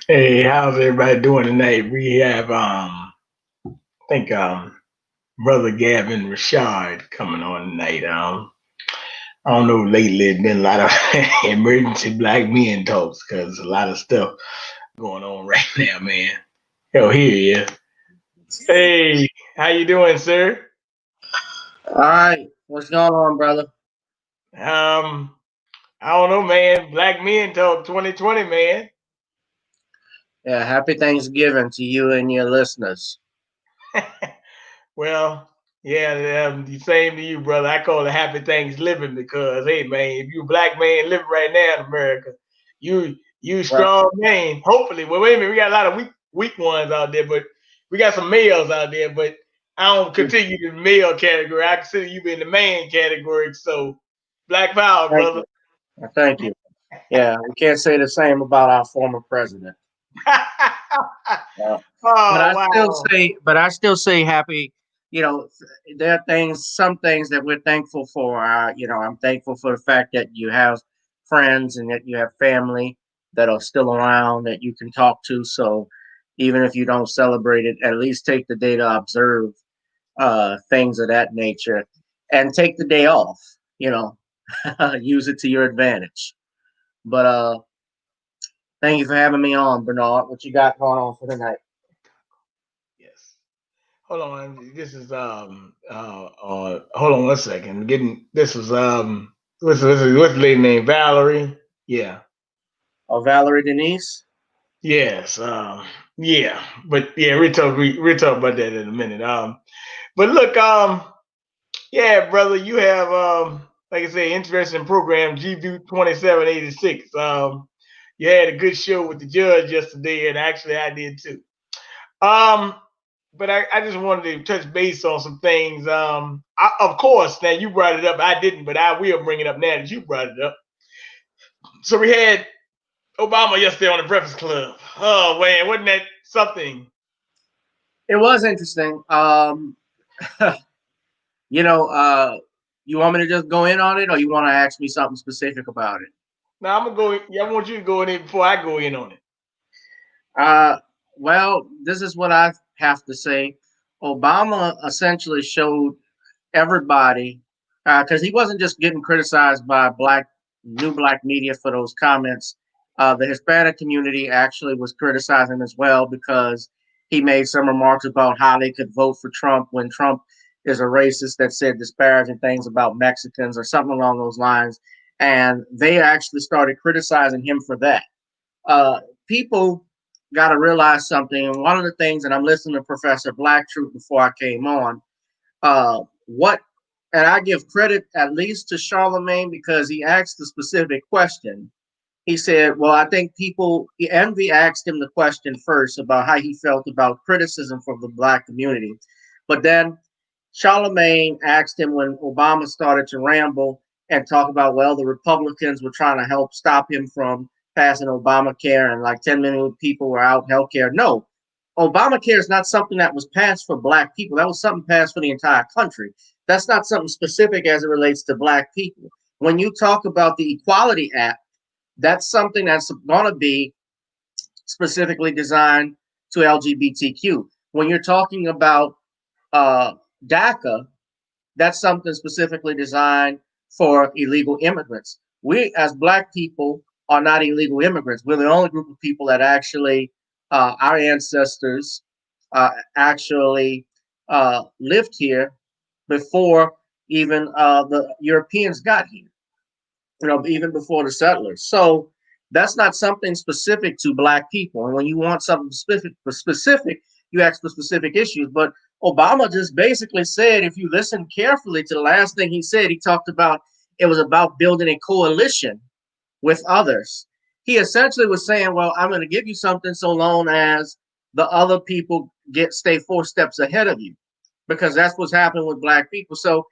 Hey, how's everybody doing tonight? We have I think brother Gavin Rashard coming on tonight. I don't know, lately there's been a lot of emergency black men talks because a lot of stuff going on right now, man. Hell, here he is. Hey, how you doing, sir? All right, what's going on, brother? Um, I don't know, man. Black men talk 2020, man. Yeah, happy Thanksgiving to you and your listeners. Well, yeah, the same to you, brother. I call it happy Thanksgiving because, hey, man, if you a black man living right now in America, you Right. strong man. Hopefully, well, wait a minute, we got a lot of weak ones out there, but we got some males out there. But I don't consider you in the male category. I consider you in the man category. So, black power, Thank brother. you. Thank you. Yeah, we can't say the same about our former president. Uh, but Oh I still wow. say, but I still say happy. You know, there are things, some things that we're thankful for. I'm thankful for the fact that you have friends and that you have family that are still around that you can talk to. So even if you don't celebrate it, at least take the day to observe things of that nature, and take the day off. You know, use it to your advantage. But thank you for having me on, Bernard. What you got going on for tonight? Yes. Hold on. This is hold on one second. Getting this was what's the lady name? Valerie. Yeah. Oh, Valerie Denise. Yes. Yeah. But yeah, we'll talk about that in a minute. But look, yeah, brother, you have like I say, interesting program, GV 2786. You had a good show with the judge yesterday, and actually I did too. Um, but I just wanted to touch base on some things. Of course, now you brought it up. I didn't, but I will bring it up now that you brought it up. So we had Obama yesterday on the Breakfast Club. Oh man, wasn't that something? It was interesting. You know, you want me to just go in on it, or you want to ask me something specific about it? Now I'm gonna go. Yeah, I want you to go in there before I go in on it. Uh, well, this is what I have to say. Obama essentially showed everybody, because he wasn't just getting criticized by new black media for those comments. The Hispanic community actually was criticizing him as well because he made some remarks about how they could vote for Trump when Trump is a racist that said disparaging things about Mexicans or something along those lines. And they actually started criticizing him for that. People got to realize something. And one of the things, and I'm listening to Professor Blacktruth before I came on, what and I give credit at least to Charlemagne because he asked the specific question. He said, well, I think people, Envy asked him the question first about how he felt about criticism from the black community. But then Charlemagne asked him when Obama started to ramble and talk about, well, the Republicans were trying to help stop him from passing Obamacare and like 10 million people were out healthcare. No, Obamacare is not something that was passed for black people. That was something passed for the entire country. That's not something specific as it relates to black people. When you talk about the Equality Act, that's something that's going to be specifically designed to LGBTQ. When you're talking about uh, DACA, that's something specifically designed for illegal immigrants. We, as black people, are not illegal immigrants. We're the only group of people that actually, our ancestors actually lived here before even the Europeans got here, even before the settlers. So that's not something specific to black people. And when you want something specific, you ask for specific issues. But Obama just basically said, if you listen carefully to the last thing he said, he talked about it was about building a coalition with others. He essentially was saying, well, I'm going to give you something so long as the other people stay 4 steps ahead of you, because that's what's happening with black people. So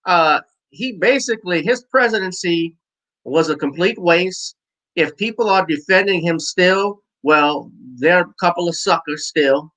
uh, he basically, his presidency was a complete waste. If people are defending him still, well, they're a couple of suckers still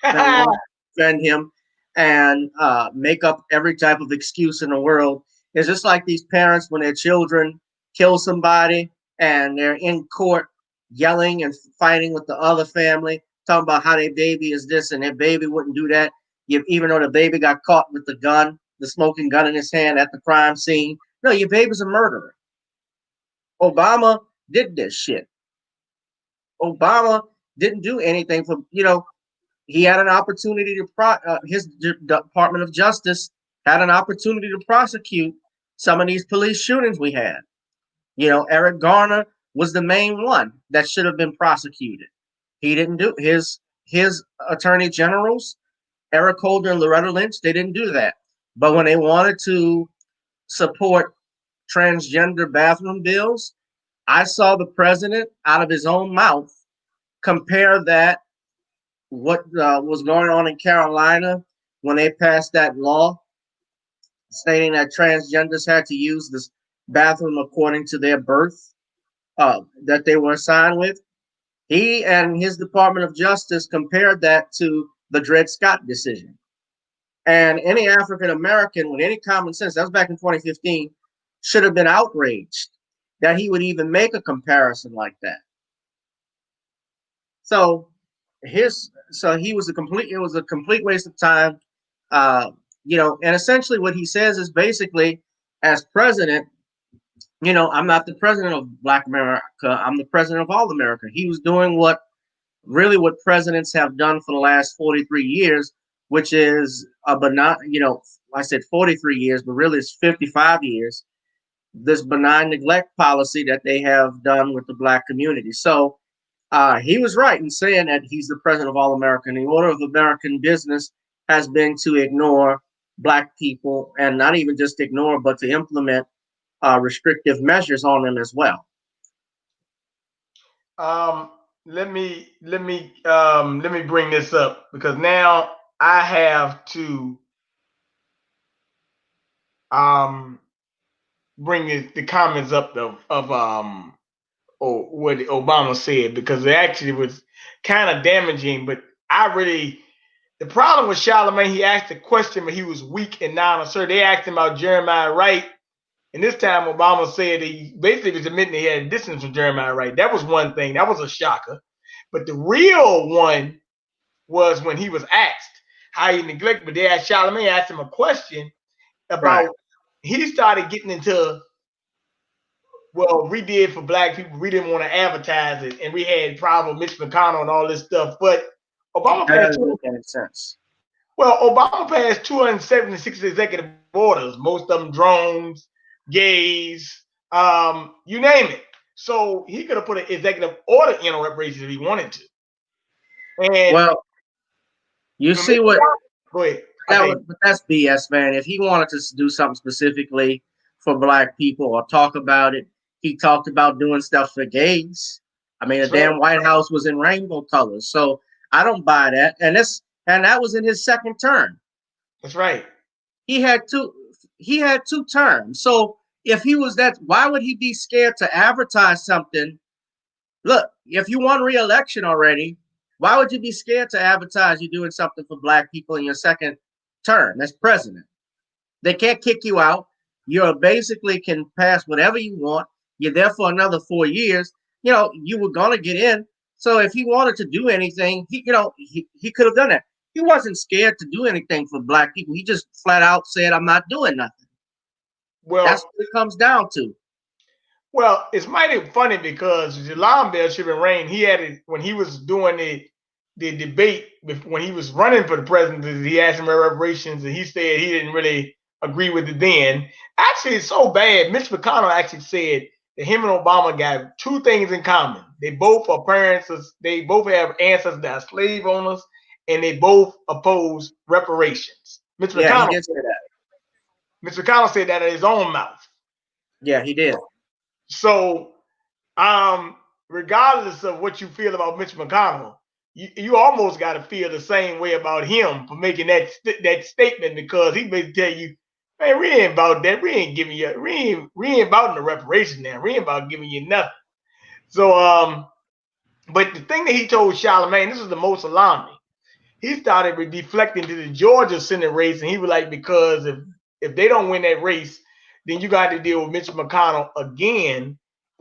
that want to defend him and make up every type of excuse in the world. It's just like these parents when their children kill somebody and they're in court. yelling and fighting with the other family, talking about how their baby is this and their baby wouldn't do that. Even though the baby got caught with the gun, the smoking gun in his hand at the crime scene. No, your baby's a murderer. Obama did this shit. Obama didn't do anything for, he had an opportunity to his Department of Justice had an opportunity to prosecute some of these police shootings we had. Eric Garner was the main one that should have been prosecuted. He didn't do his attorney generals, Eric Holder and Loretta Lynch. They didn't do that. But when they wanted to support transgender bathroom bills, I saw the president out of his own mouth compare that what was going on in Carolina when they passed that law stating that transgenders had to use this bathroom according to their birth that they were assigned with. He and his Department of Justice compared that to the Dred Scott decision. And any African American with any common sense, that was back in 2015, should have been outraged that he would even make a comparison like that. So he was it was a complete waste of time. And essentially what he says is basically, as president, I'm not the president of Black America. I'm the president of all America. He was doing what presidents have done for the last 43 years, which is a benign, I said 43 years, but really it's 55 years, this benign neglect policy that they have done with the Black community. So he was right in saying that he's the president of all America. And the order of American business has been to ignore Black people, and not even just ignore, but to implement restrictive measures on them as well. Let me bring this up because now I have to bring the comments up of what Obama said, because it actually was kind of damaging. But the problem with Charlemagne, he asked a question, but he was weak and non-assertive. They asked him about Jeremiah Wright, and this time Obama said he basically was admitting he had a distance from Jeremiah Wright. That was one thing. That was a shocker. But the real one was when he was asked how he neglected, but they asked Charlemagne, asked him a question about, he started getting into, well, we did for Black people, we didn't want to advertise it, and we had problem with Mitch McConnell and all this stuff. But Obama passed Obama passed 276 executive orders, most of them drones, gays, you name it. So he could have put an executive order in on reparations if he wanted to. And you see what? Go ahead. But that's BS, man. If he wanted to do something specifically for Black people or talk about it, he talked about doing stuff for gays. I mean, the damn White House was in rainbow colors, so I don't buy that. And that was in his second term. That's right. He had two terms. So if he was that, why would he be scared to advertise something? Look, if you won re-election already, why would you be scared to advertise you're doing something for Black people in your second term as president? They can't kick you out. You basically can pass whatever you want. You're there for another 4 years. You were gonna get in. So if he wanted to do anything, he could have done that. He wasn't scared to do anything for Black people. He just flat out said, "I'm not doing nothing." Well, that's what it comes down to. Well, it's mighty funny because the alarm bell should have rang. He had it when he was doing the debate when he was running for the presidency. He asked him about reparations, and he said he didn't really agree with it then. Actually, it's so bad. Mitch McConnell actually said that him and Obama got two things in common. They both are parents. They both have ancestors that are slave owners, and they both oppose reparations. Mitch McConnell did say that. Mitch McConnell said that in his own mouth. Yeah, he did. So, regardless of what you feel about Mitch McConnell, you almost got to feel the same way about him for making that statement, because he may tell you, man, we ain't about that. We ain't giving you, we ain't about the reparation now. We ain't about giving you nothing. So, but the thing that he told Charlemagne, this is the most alarming. He started deflecting to the Georgia Senate race, and he was like, because if they don't win that race, then you got to deal with Mitch McConnell again,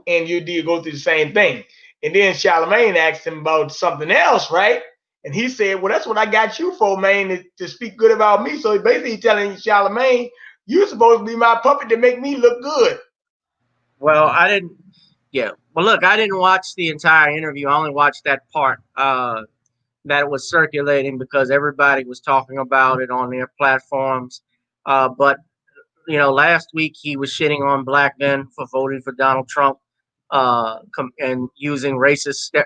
and you go through the same thing. And then Charlemagne asked him about something else, right? And he said, well, that's what I got you for, man, to speak good about me. So basically he's telling Charlemagne, you're supposed to be my puppet to make me look good. Well, I didn't. Yeah. Well, look, I didn't watch the entire interview. I only watched that part that was circulating because everybody was talking about it on their platforms. But last week he was shitting on black men for voting for Donald Trump, and using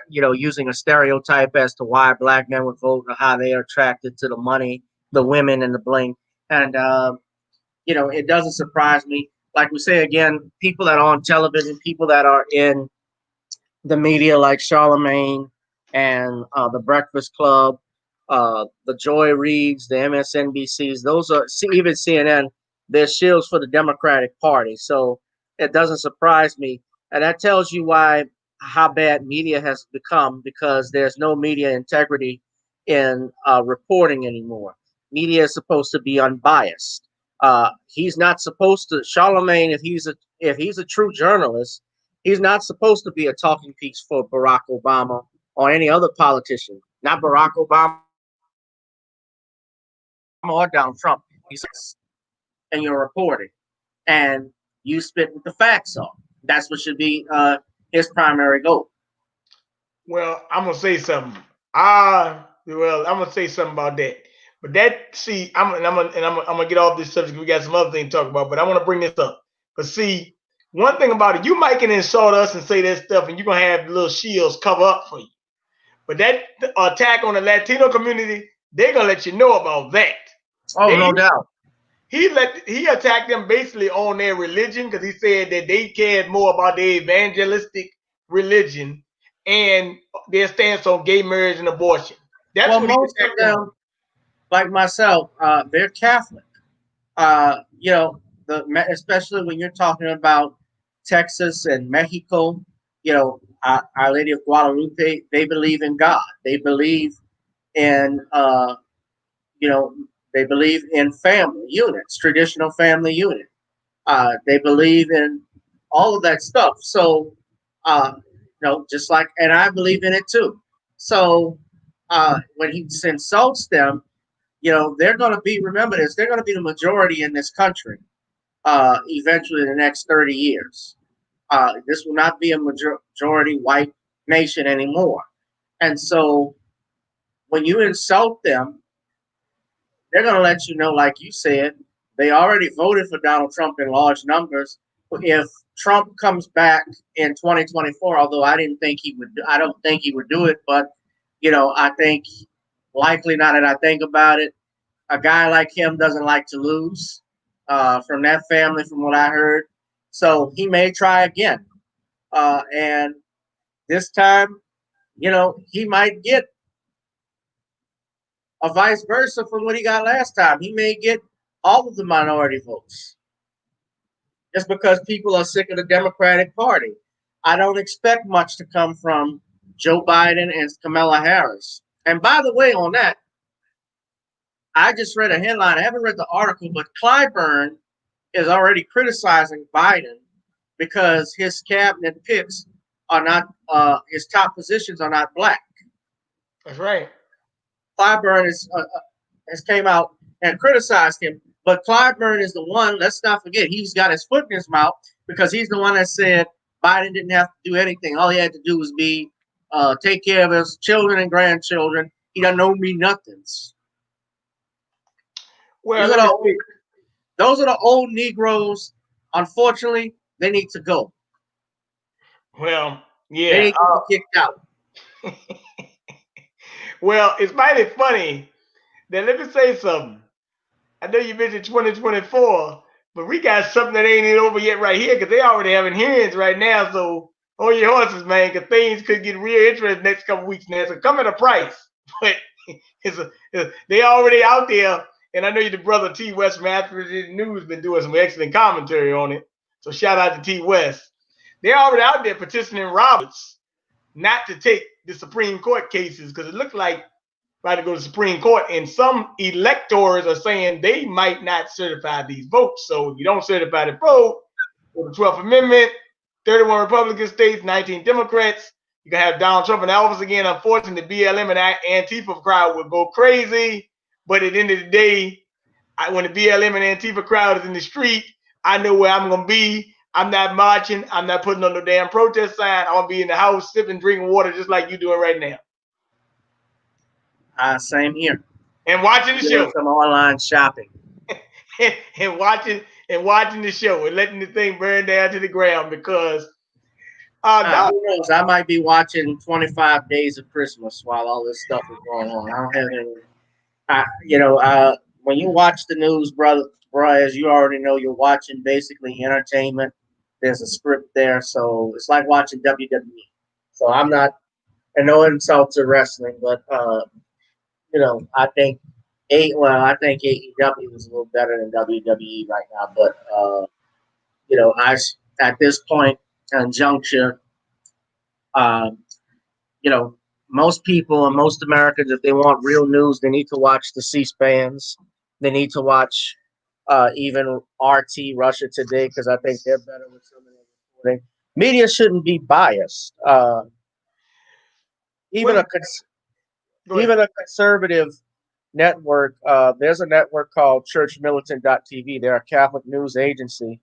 using a stereotype as to why black men would vote or how they are attracted to the money, the women, and the bling. And it doesn't surprise me. Like we say again, people that are on television, people that are in the media like Charlemagne and the Breakfast Club, the Joy Reids, the MSNBCs, those are even CNN. They're shields for the Democratic Party, so it doesn't surprise me, and that tells you why how bad media has become because there's no media integrity in reporting anymore. Media is supposed to be unbiased. He's not supposed to. Charlemagne, if he's a true journalist, he's not supposed to be a talking piece for Barack Obama or any other politician. Not Barack Obama or Donald Trump. He's and you're reporting, and you spit what the facts are. That's what should be his primary goal. Well, I'm gonna say something. I'm gonna say something about that. But that, see, I'm gonna get off this subject. We got some other things to talk about, but I want to bring this up. But see, one thing about it, you might can insult us and say that stuff, and you're gonna have little shields cover up for you. But that attack on the Latino community, they're gonna let you know about that. Oh, They no doubt. he attacked them basically on their religion because he said that they cared more about their evangelistic religion and their stance on gay marriage and abortion. That's Well, what he most of attacked them on. them, like myself, they're Catholic. You know, especially when you're talking about Texas and Mexico. Our Lady of Guadalupe. They believe in God. They believe in you know, they believe in family units, traditional family unit. They believe in all of that stuff. So, just like, and I believe in it too. So, when he insults them, they're going to be, remember this, they're going to be the majority in this country eventually in the next 30 years. This will not be a majority white nation anymore. And so, when you insult them, they're going to let you know, like you said, they already voted for Donald Trump in large numbers. If Trump comes back in 2024, although I don't think he would do it, but I think likely now that I think about it, a guy like him doesn't like to lose. From that family, from what I heard, so he may try again, and this time, he might get or vice versa from what he got last time. He may get all of the minority votes just because people are sick of the Democratic Party. I don't expect much to come from Joe Biden and Kamala Harris. And by the way, on that, I just read a headline. I haven't read the article, but Clyburn is already criticizing Biden because his cabinet picks are not, his top positions are not black. That's right. Clyburn has came out and criticized him. But Clyburn is the one, let's not forget, he's got his foot in his mouth because he's the one that said Biden didn't have to do anything. All he had to do was take care of his children and grandchildren. He doesn't owe me nothings. Well, These are those are the old Negroes. Unfortunately, they need to go. well, They yeah. need to be kicked out. Well, it's mighty funny. Then let me say something. I know you mentioned 2024, but we got something that ain't over yet right here because they already having hearings right now. So on your horses, man, because things could get real interesting next couple weeks now. So come at a price, but they already out there. And I know you, the brother T West from After the News, been doing some excellent commentary on it. So shout out to T West. They're already out there petitioning Roberts not to take the Supreme Court cases because it looks like about to go to the Supreme Court, and some electors are saying they might not certify these votes. So if you don't certify the vote for the 12th Amendment, 31 Republican states, 19 Democrats, You can have Donald Trump in the office again. Unfortunately, the BLM and Antifa crowd would go crazy. But at the end of the day, when the BLM and Antifa crowd is in the street, I know where I'm gonna be. I'm not marching. I'm not putting on no damn protest sign. I'm gonna be in the house sipping, drinking water, just like you doing right now, Same here. and watching the Doing show, some online shopping. and watching the show, and letting the thing burn down to the ground because dog, Who knows? I might be watching 25 Days of Christmas while all this stuff is going on. I don't have any. When you watch the news, bro, as you already know, you're watching basically entertainment. There's a script there, so it's like watching WWE. So I'm not, and no insult to wrestling, but I think I think AEW is a little better than WWE right now. But I at this point and juncture, um, you know, most people and most Americans, if they want real news, they need to watch the C-SPANs. They need to watch even RT Russia Today because I think they're better with some of their reporting. Media shouldn't be biased. Even what? a Go ahead. even a conservative network. There's a network called ChurchMilitant.tv. They're a Catholic news agency.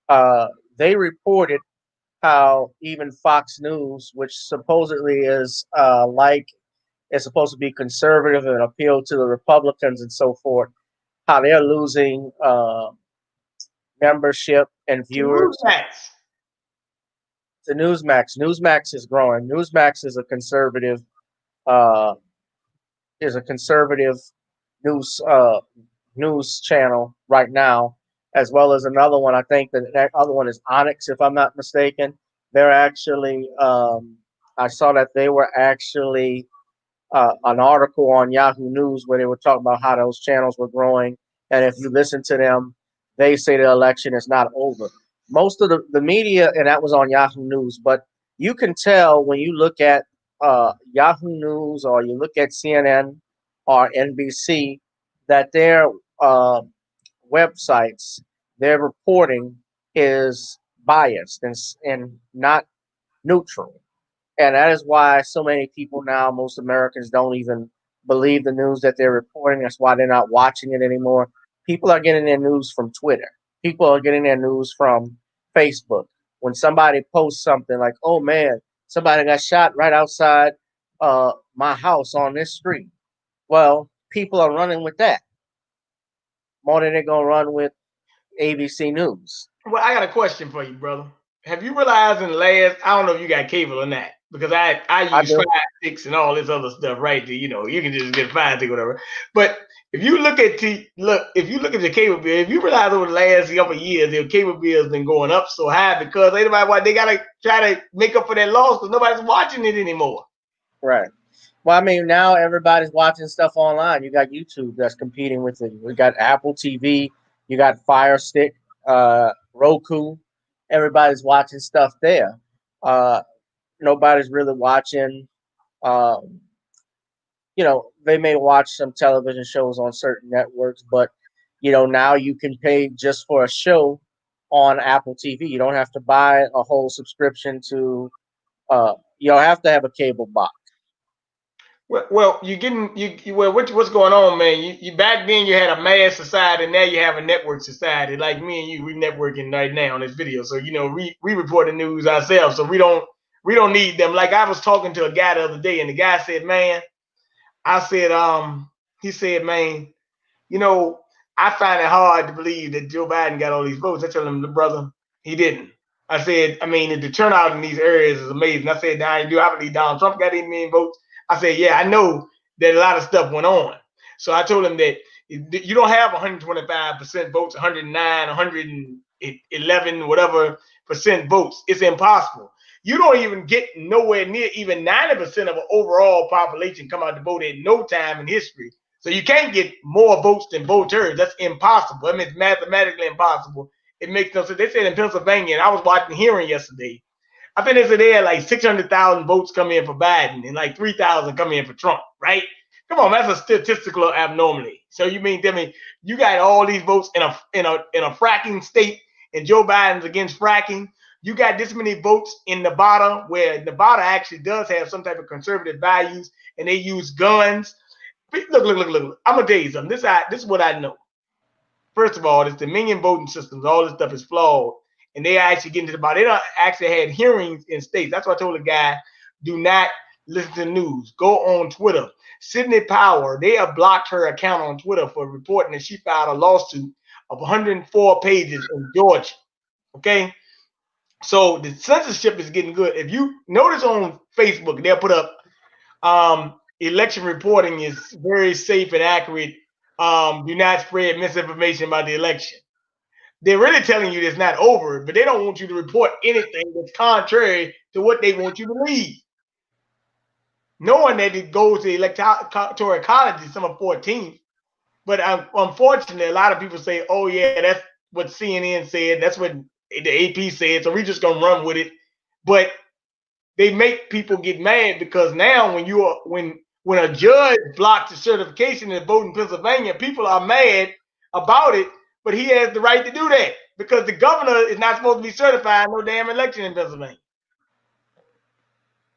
They reported how even Fox News, which supposedly is supposed to be conservative and appeal to the Republicans and so forth, how they're losing membership and To viewers. Newsmax. To Newsmax. Newsmax is growing. Newsmax uh, is a conservative news news channel right now, as well as another one. I think that other one is Onyx, if I'm not mistaken. They're actually I saw that they were actually an article on Yahoo News where they were talking about how those channels were growing, and if you listen to them, they say the election is not over. Most of the media, and that was on Yahoo News, but you can tell when you look at Yahoo News or you look at CNN or NBC that their uh, websites, their reporting is biased and not neutral. And that is why so many people now, most Americans, don't even believe the news that they're reporting. That's why they're not watching it anymore. People are getting their news from Twitter. People are getting their news from Facebook. When somebody posts something like, oh man, somebody got shot right outside my house on this street. Well, people are running with that more than they're going to run with ABC News. Well, I got a question for you, brother. Have you realized in the last, I don't know if you got cable or not, because I I use Fire do. Sticks and all this other stuff, right? You can just get Fire Stick or whatever. But if you look at if you look at the cable bill, if you realize over the last couple of years, the cable bill has been going up so high because they gotta try to make up for that loss because nobody's watching it anymore. Right. Well, I mean, now everybody's watching stuff online. You got YouTube that's competing with it. We got Apple TV. You got Fire Stick, Roku. Everybody's watching stuff there. Nobody's really watching. Um, they may watch some television shows on certain networks, but now you can pay just for a show on Apple TV. You don't have to buy a whole subscription to. You don't have to have a cable box. Well, you getting well. What's going on, man? You back then you had a mass society, now you have a network society. Like me and you, we networking right now on this video. So we report the news ourselves, so we don't need them. Like I was talking to a guy the other day, and the guy said, "Man," I said, he said, "Man, you know, I find it hard to believe that Joe Biden got all these votes." I told him, the brother, he didn't. I said, I mean, the turnout in these areas is amazing. I said, now do I believe Donald Trump got 8 million votes? I said, yeah, I know that a lot of stuff went on. So I told him that you don't have 125% votes, 109, 111, whatever percent votes. It's impossible. You don't even get nowhere near even 90% of an overall population come out to vote at no time in history. So you can't get more votes than voters. That's impossible. I mean, it's mathematically impossible. It makes no sense. They said in Pennsylvania, and I was watching the hearing yesterday. I think they said they had like 600,000 votes come in for Biden and like 3,000 come in for Trump, right? Come on, that's a statistical abnormality. So you mean tell me you got all these votes in a fracking state, and Joe Biden's against fracking? You got this many votes in Nevada, where Nevada actually does have some type of conservative values, and they use guns. Look. I'm gonna tell you something. This is what I know. First of all, this Dominion voting systems, all this stuff is flawed. And they actually get into the body. They don't actually had hearings in states. That's why I told the guy, do not listen to the news. Go on Twitter. Sidney Power, they have blocked her account on Twitter for reporting that she filed a lawsuit of 104 pages in Georgia. Okay? So the censorship is getting good. If you notice on Facebook, they'll put up election reporting is very safe and accurate. Do not spread misinformation about the election. They're really telling you it's not over, but they don't want you to report anything that's contrary to what they want you to believe. Knowing that it goes to electoral college December 14th, but unfortunately, a lot of people say, "Oh yeah, that's what CNN said, that's what the AP said, so we're just gonna run with it." But they make people get mad because now when a judge blocks the certification and vote in Pennsylvania, people are mad about it, but he has the right to do that because the governor is not supposed to be certifying no damn election in Pennsylvania.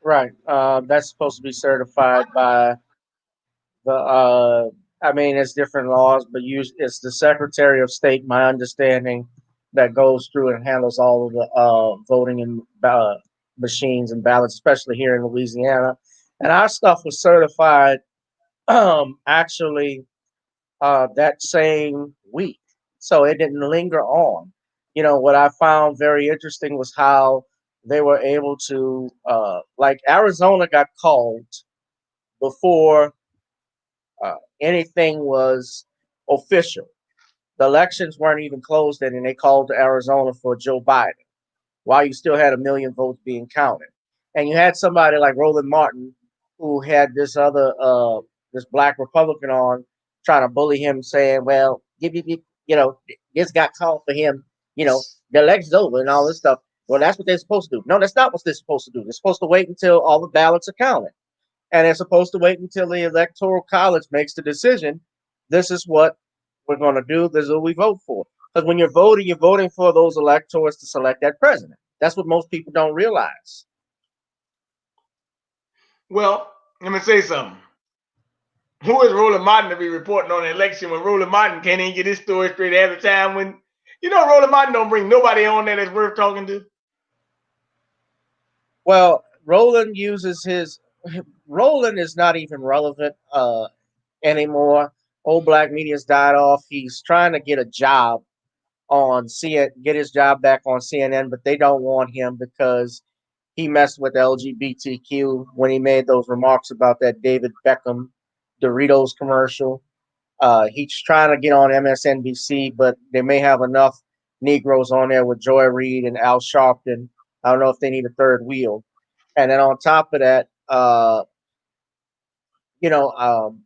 Right. That's supposed to be certified by the. I mean, it's different laws, but it's the Secretary of State. My understanding that goes through and handles all of the voting and machines and ballots, especially here in Louisiana. And our stuff was certified actually that same week, so it didn't linger on. What I found very interesting was how they were able to, like Arizona got called before anything was official. The elections weren't even closed yet, and they called Arizona for Joe Biden while you still had a million votes being counted. And you had somebody like Roland Martin who had this black Republican on trying to bully him, saying, "Well, this got called for him. You know, the election's over and all this stuff." Well, that's what they're supposed to do. No, that's not what they're supposed to do. They're supposed to wait until all the ballots are counted, and they're supposed to wait until the electoral college makes the decision. This is what we're going to do. This is what we vote for. Because when you're voting for those electors to select that president. That's what most people don't realize. Well, let me say something. Who is Roland Martin to be reporting on an election when Roland Martin can't even get his story straight every time? When Roland Martin don't bring nobody on there that's worth talking to. Well, Roland is not even relevant anymore. Old black media's died off. He's trying to get a job on get his job back on CNN, but they don't want him because he messed with LGBTQ when he made those remarks about that David Beckham Doritos commercial. He's trying to get on MSNBC, but they may have enough Negroes on there with Joy Reid and Al Sharpton. I don't know if they need a third wheel. And then on top of that, you know, um,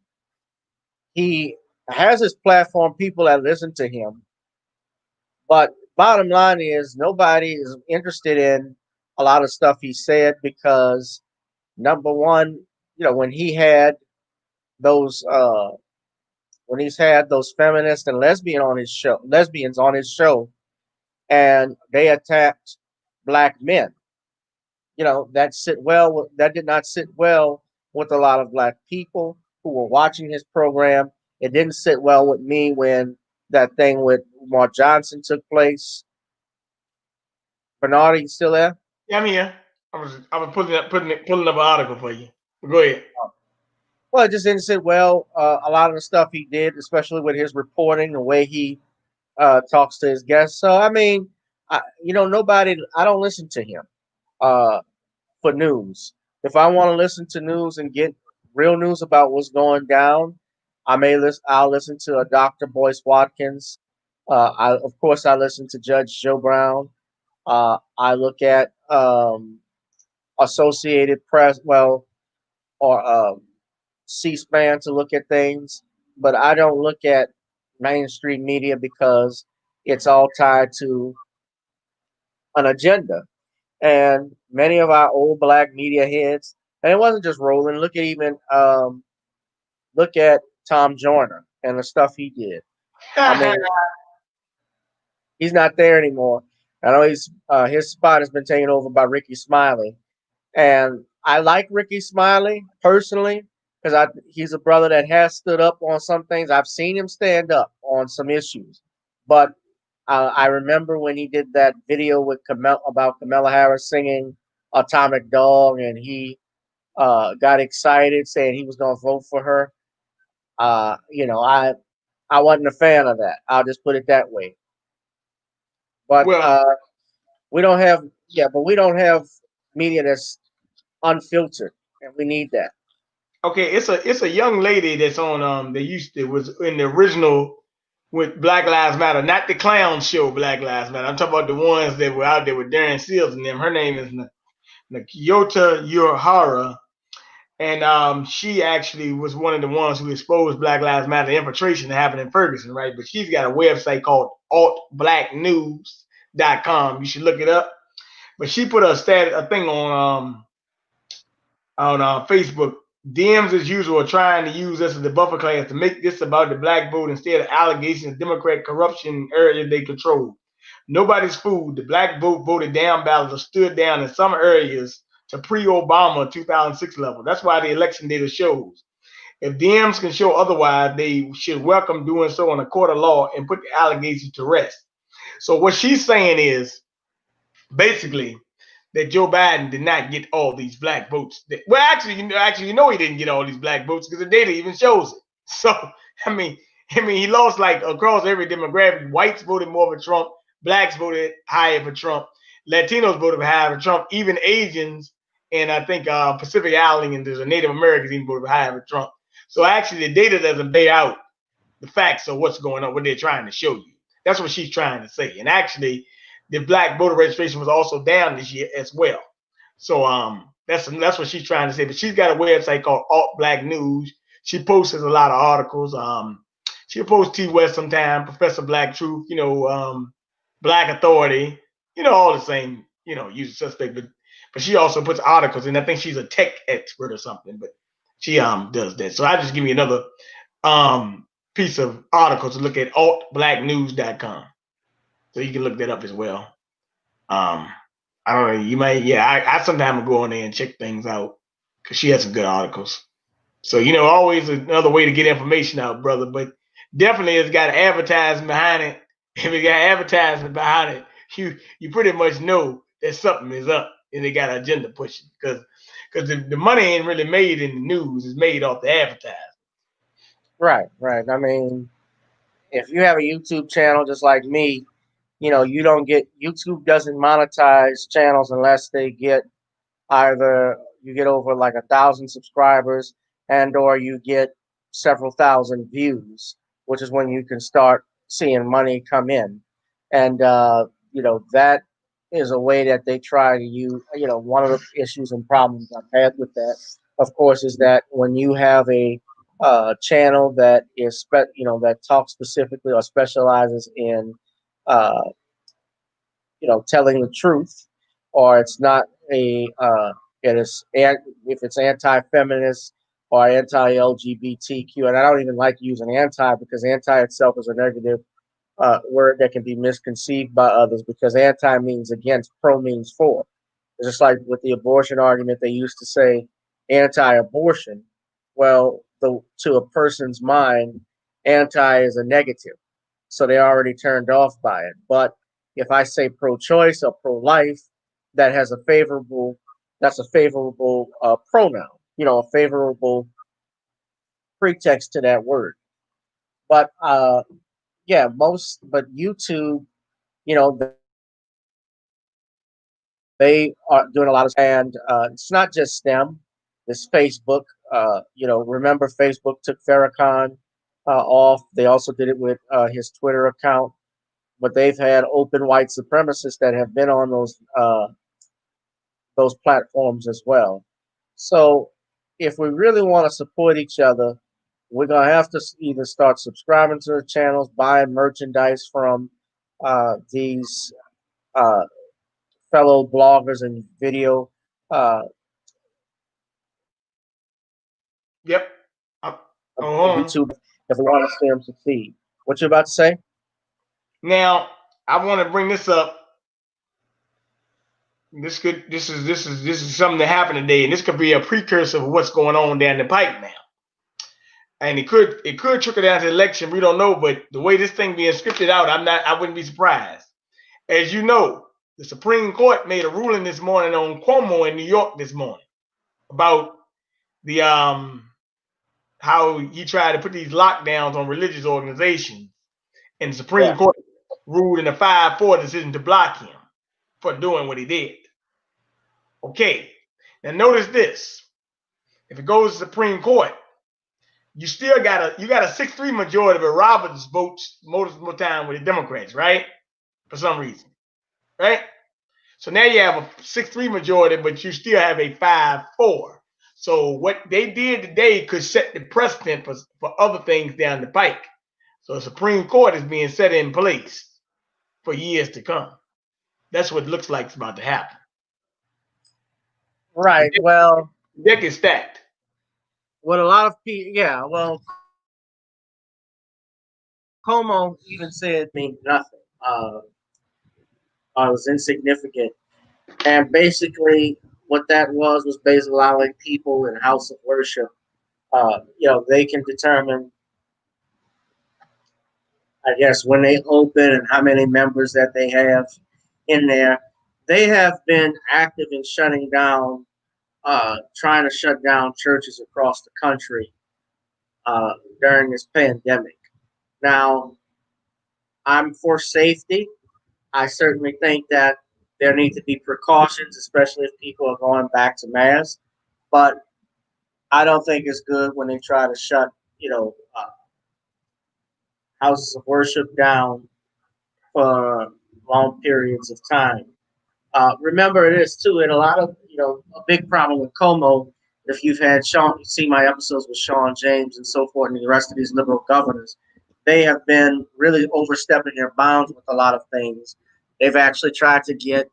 he has his platform, people that listen to him. But bottom line is, nobody is interested in a lot of stuff he said because number one, when those uh, he's had those feminists and lesbians on his show, and they attacked black men. That did not sit well with a lot of black people who were watching his program. It didn't sit well with me when that thing with Mark Johnson took place. Bernard, are you still there? Yeah, I'm here. I was pulling up an article for you. Go ahead. Well, it just didn't sit well. A lot of the stuff he did, especially with his reporting, the way he talks to his guests. So, I mean, nobody. I don't listen to him uh, for news. If I want to listen to news and get real news about what's going down, I'll listen to a Dr. Boyce Watkins. Of course, I listen to Judge Joe Brown. I look at Associated Press, or C-SPAN to look at things, but I don't look at mainstream media because it's all tied to an agenda. And many of our old black media heads, and it wasn't just Roland. Look at Tom Joyner and the stuff he did. I mean, he's not there anymore. I know his spot has been taken over by Ricky Smiley, and I like Ricky Smiley personally because I he's a brother that has stood up on some things. I've seen him stand up on some issues, but I remember when he did that video with about Kamala Harris singing "Atomic Dog," and he got excited saying he was going to vote for her. I wasn't a fan of that. I'll just put it that way. But Well, we don't have but we don't have media that's unfiltered, and we need that. okay, it's a young lady that's on they used to was in the original with Black Lives Matter, not the clown show Black Lives Matter. I'm talking about the ones that were out there with Darren Seals and them. Her name is Nakiyota Uehara, and she actually was one of the ones who exposed Black Lives Matter infiltration that happened in Ferguson, right? But she's got a website called altblacknews.com. You should look it up. But she put a thing on Facebook. DMs, as usual, are trying to use us as the buffer class to make this about the black vote instead of allegations of Democrat corruption in areas they control. Nobody's fooled. The black vote voted down ballots or stood down in some areas to pre-Obama 2006 level. That's why the election data shows. If DMs can show otherwise, they should welcome doing so in a court of law and put the allegations to rest. So what she's saying is basically that Joe Biden did not get all these black votes. Well, actually, he didn't get all these black votes because the data even shows it. So, I mean, he lost like across every demographic. Whites voted more for Trump. Blacks voted higher for Trump. Latinos voted higher for Trump. Even Asians and I think Pacific Islanders or Native Americans even voted higher for Trump. So actually, the data doesn't bear out the facts of what's going on, what they're trying to show you. That's what she's trying to say. And actually, the black voter registration was also down this year as well. So that's what she's trying to say. But she's got a website called Alt Black News. She posts a lot of articles. She'll post T West sometime, Professor Black Truth, Black Authority, all the same, usual suspect. But she also puts articles, and I think she's a tech expert or something. But she does that. So I just give you another piece of article to look at altblacknews.com. So you can look that up as well. Um, I don't know. You might, yeah. I sometimes go on there and check things out because she has some good articles. So always another way to get information out, brother. But definitely, it's got advertising behind it. If it got advertisement behind it, you pretty much know that something is up, and they got an agenda pushing because the money ain't really made in the news; it's made off the advertising. Right, right. I mean, if you have a YouTube channel just like me, you don't get YouTube doesn't monetize channels unless they get either you get over like 1,000 subscribers and or you get several thousand views, which is when you can start seeing money come in. And that is a way that they try to use. One of the issues and problems I've had with that, of course, is that when you have a channel that that talks specifically or specializes in uh, telling the truth, or it's not it is if it's anti-feminist or anti-LGBTQ, and I don't even like using anti because anti itself is a negative word that can be misconceived by others because anti means against, pro means for. It's just like with the abortion argument, they used to say anti-abortion. Well, to a person's mind, anti is a negative, so they already turned off by it. But if I say pro-choice or pro-life, that has that's a favorable pronoun, a favorable pretext to that word. But but YouTube, they are doing a lot of stuff, and it's not just them. It's Facebook. Remember Facebook took Farrakhan off. They also did it with his Twitter account, but they've had open white supremacists that have been on those platforms as well. So if we really want to support each other, we're gonna have to either start subscribing to the channels, buying merchandise from these uh, fellow bloggers and video uh, Yep. Uh, YouTube if we want to see them succeed. What you about to say? Now, I want to bring this up. This is something that happened today, and this could be a precursor of what's going on down the pipe now. And it could trickle down to the election. We don't know, but the way this thing being scripted out, I wouldn't be surprised. As you know, the Supreme Court made a ruling this morning on Cuomo in New York this morning about the how he tried to put these lockdowns on religious organizations, and the Yeah. Supreme Court ruled in a 5-4 decision to block him for doing what he did. Okay, now notice this: if it goes to the Supreme Court, you got a 6-3 majority, but Roberts votes most of the time with the Democrats, right? For some reason, right? So now you have a 6-3 majority, but you still have a 5-4. So what they did today could set the precedent for other things down the pike. So the Supreme Court is being set in place for years to come. That's what it looks like it's about to happen. The Right. Well, deck is stacked. what a lot of people, yeah. Well, Como even said mean nothing. It was insignificant, and basically what that was basically allowing people in house of worship, they can determine, I guess, when they open and how many members that they have in there. They have been active in shutting down, trying to shut down churches across the country uh, during this pandemic. Now, I'm for safety. I certainly think that there need to be precautions, especially if people are going back to mass. But I don't think it's good when they try to shut, houses of worship down for long periods of time. Remember, it is too, and a lot of a big problem with Como. If you've had Sean, you see my episodes with Sean James and so forth, and the rest of these liberal governors, they have been really overstepping their bounds with a lot of things. They've actually tried to get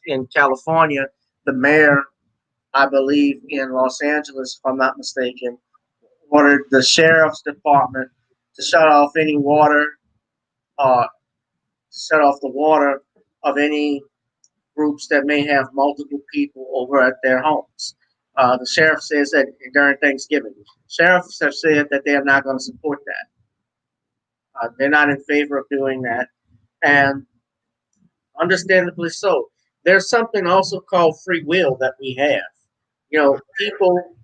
in California, the mayor, I believe, in Los Angeles, if I'm not mistaken, ordered the sheriff's department to shut off any water, uh, shut off the water of any groups that may have multiple people over at their homes. The sheriff says that during Thanksgiving, sheriffs have said that they are not going to support that. They're not in favor of doing that, and understandably so. There's something also called free will that we have. People,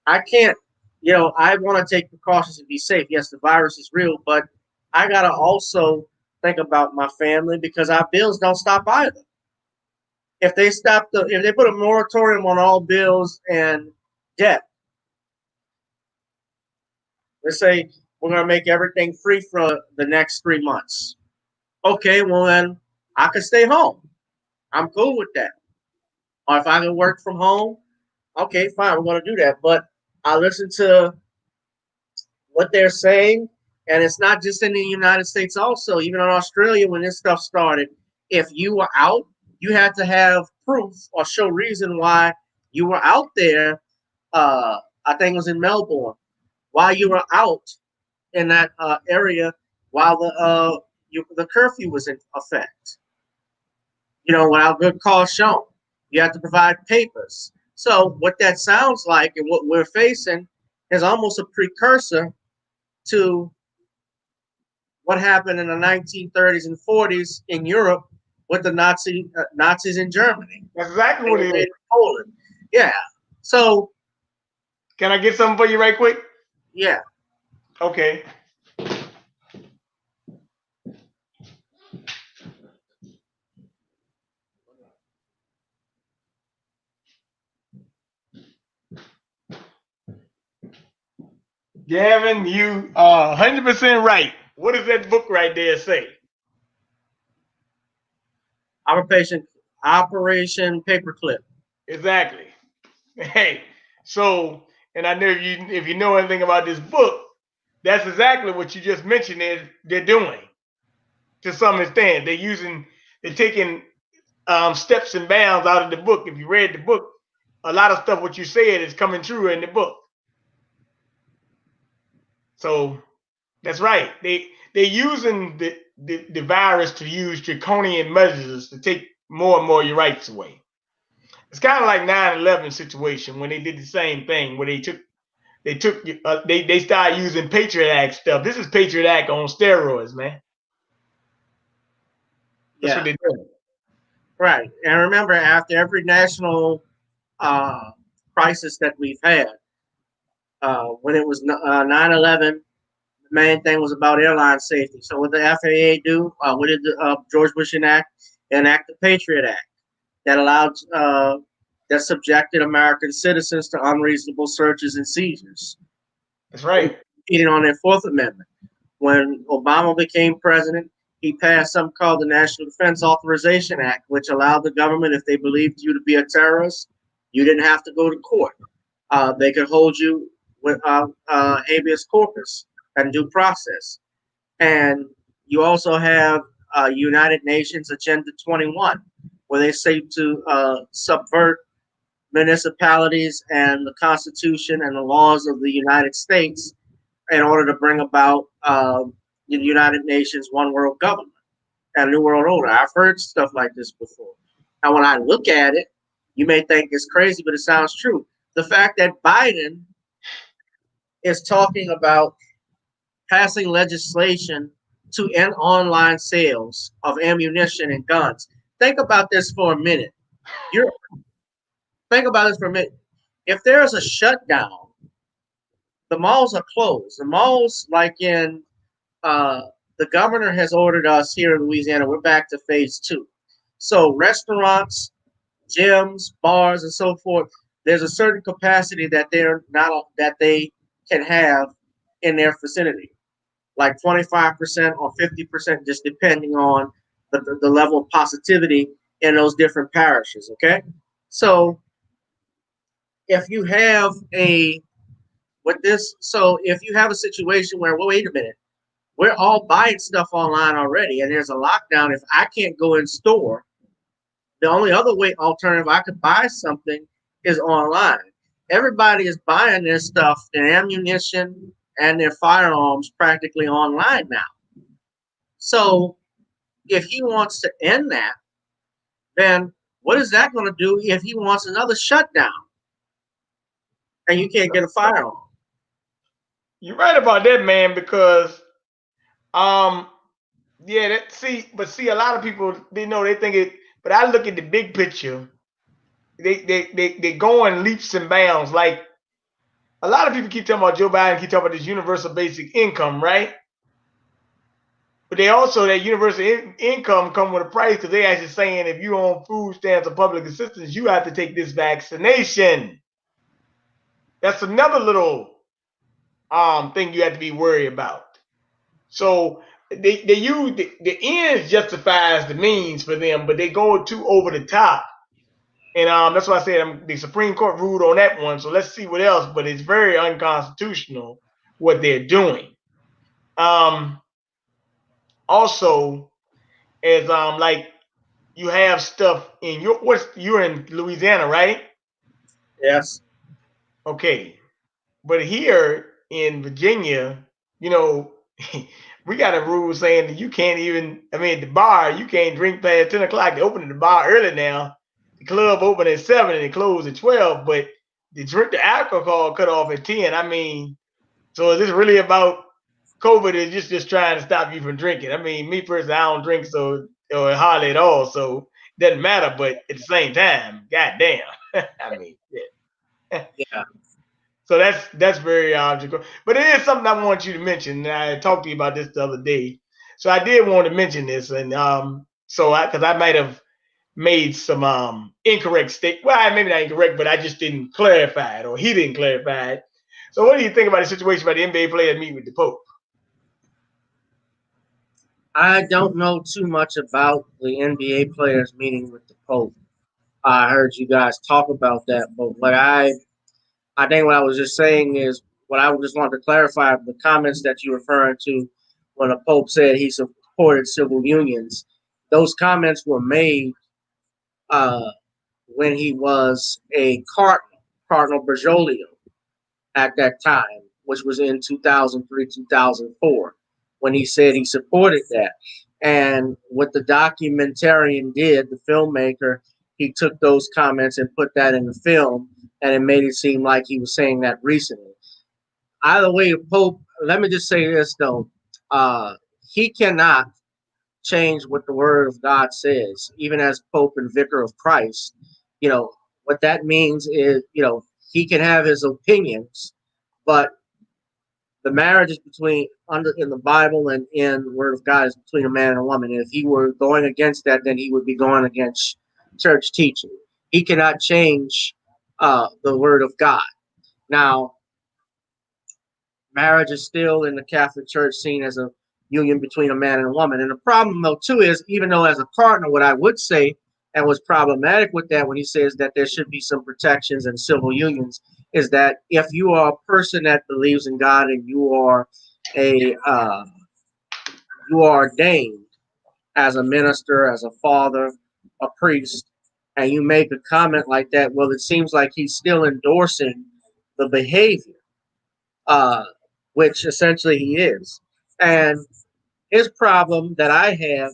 I can't, I want to take precautions and be safe. Yes, the virus is real, but I got to also think about my family because our bills don't stop either. If they put a moratorium on all bills and debt, let's say we're going to make everything free for the next 3 months. Okay, well then I can stay home. I'm cool with that. Or if I can work from home, okay, fine, we're going to do that. But I listen to what they're saying, and it's not just in the United States. Also, even in Australia, when this stuff started, if you were out, you had to have proof or show reason why you were out there. I think it was in Melbourne, while you were out in that area while the curfew was in effect. Without good cause shown, you have to provide papers. So what that sounds like and what we're facing is almost a precursor to what happened in the 1930s and 40s in Europe with the Nazis in Germany. That's exactly They what it is. invaded Poland. Yeah. So Can I get something for you right quick? yeah. Okay. Gavin, you are 100% right. What does that book right there say? Operation Paperclip. Exactly. Hey, so, and I know if you know anything about this book, that's exactly what you just mentioned they're doing to some extent. They're taking steps and bounds out of the book. If you read the book, a lot of stuff what you said is coming true in the book. So that's right. They're using the virus to use draconian measures to take more and more your rights away. It's kind of like 9/11 situation when they did the same thing, where they started using Patriot Act stuff. This is Patriot Act on steroids, man. That's what Yeah, they do. right. And remember, after every national uh, crisis that we've had, when it was 9/11, the main thing was about airline safety. So what the FAA do? What did George Bush enact the Patriot Act that allowed that subjected American citizens to unreasonable searches and seizures, That's right. impeding on their Fourth Amendment. When Obama became president, he passed something called the National Defense Authorization Act, which allowed the government, if they believed you to be a terrorist, you didn't have to go to court. They could hold you with habeas corpus and due process. And you also have United Nations Agenda 21, where they say to subvert municipalities and the Constitution and the laws of the United States in order to bring about the United Nations one world government and new world order. I've heard stuff like this before. And when I look at it, you may think it's crazy, but it sounds true. The fact that Biden is talking about passing legislation to end online sales of ammunition and guns. Think about this for a minute. You're think about this for a minute. If there's a shutdown, the malls are closed. The malls, like in uh, the governor has ordered us here in Louisiana, we're back to phase 2. So restaurants, gyms, bars, and so forth, there's a certain capacity that they can have in their vicinity, like 25% or 50%, just depending on the level of positivity in those different parishes. Okay, so if you have a if you have a situation where, well, wait a minute, we're all buying stuff online already, and there's a lockdown. If I can't go in store, the only other way alternative I could buy something is online. Everybody is buying their stuff, their ammunition and their firearms practically online now. So if he wants to end that, then what is that going to do if he wants another shutdown and you can't get a firearm? You're right about that, man, because um yeah, see a lot of people they know they think it, but I look at the big picture. They go in leaps and bounds. Like a lot of people keep talking about Joe Biden, keep talking about this universal basic income, right? But they also that universal income come with a price because they actually saying if you on food stamps or public assistance, you have to take this vaccination. That's another little thing you have to be worried about. So they use the ends justifies the means for them, but they go too over the top. And that's why I said the Supreme Court ruled on that one. So let's see what else. But it's very unconstitutional what they're doing. Um, Also, as like you have stuff in you're in Louisiana, right? Yes. Okay, but here in Virginia, you know, we got a rule saying that you can't even. I mean, the bar you can't drink past 10 o'clock. They open the bar early now. The club open at 7 and it close at 12. But the alcohol cut off at 10. I mean, so is this really about COVID? Is just trying to stop you from drinking? I mean, me personally, I don't drink so or hardly at all, so it doesn't matter. But at the same time, goddamn, I mean, yeah. Yeah. So that's very object. But it is something I want you to mention. And I talked to you about this the other day. So I did want to mention this, and so because I might have made some incorrect state. Well, maybe not incorrect, but I just didn't clarify it, or he didn't clarify it. So what do you think about the situation about the NBA players meet with the Pope? I don't know too much about the NBA players meeting with the Pope. I heard you guys talk about that, but I think what I was just saying is what I just wanted to clarify the comments that you referring to when the Pope said he supported civil unions. Those comments were made uh, when he was a Cardinal Bergoglio at that time, which was in 2003, 2004, when he said he supported that. And what the documentarian did, the filmmaker, he took those comments and put that in the film, and it made it seem like he was saying that recently. Either way, Pope, let me just say this though. Uh, he cannot change what the Word of God says, even as Pope and Vicar of Christ. You know, what that means is, he can have his opinions, but the marriage is between under in the Bible and in the Word of God is between a man and a woman. And if he were going against that, then he would be going against church teaching. He cannot change the Word of God. Now, marriage is still in the Catholic Church seen as a union between a man and a woman. And the problem, though, too, is even though as a partner, what I would say and was problematic with that when he says that there should be some protections and civil unions is that if you are a person that believes in God and a you are ordained as a minister, as a father, a priest, and you make a comment like that, well, it seems like he's still endorsing the behavior, uh, which essentially he is. And his problem that I have,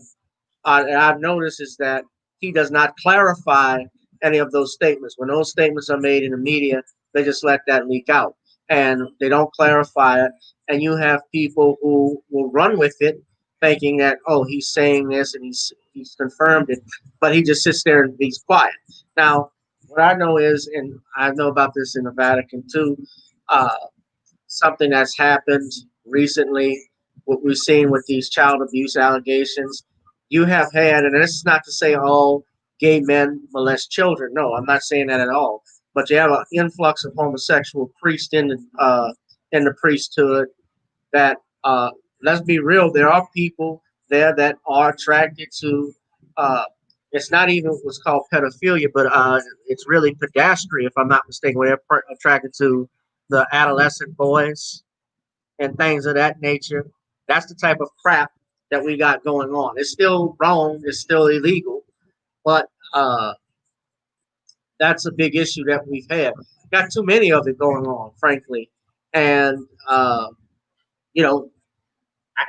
and I've noticed, is that he does not clarify any of those statements. When those statements are made in the media, they just let that leak out, and they don't clarify it. And you have people who will run with it, thinking that, oh, he's saying this and he's confirmed it, but he just sits there and he's quiet. Now, what I know is, and I know about this in the Vatican too. Uh, Something that's happened recently, what we've seen with these child abuse allegations. You have had, and this is not to say all gay men molest children. No, I'm not saying that at all. But you have an influx of homosexual priests in the priesthood. That let's be real, there are people there that are attracted to. Uh, it's not even what's called pedophilia, but it's really pedastry, if I'm not mistaken, where they're attracted to the adolescent boys and things of that nature. That's the type of crap that we got going on. It's still wrong. It's still illegal, but that's a big issue that we've had. Got too many of it going on, frankly, and you know,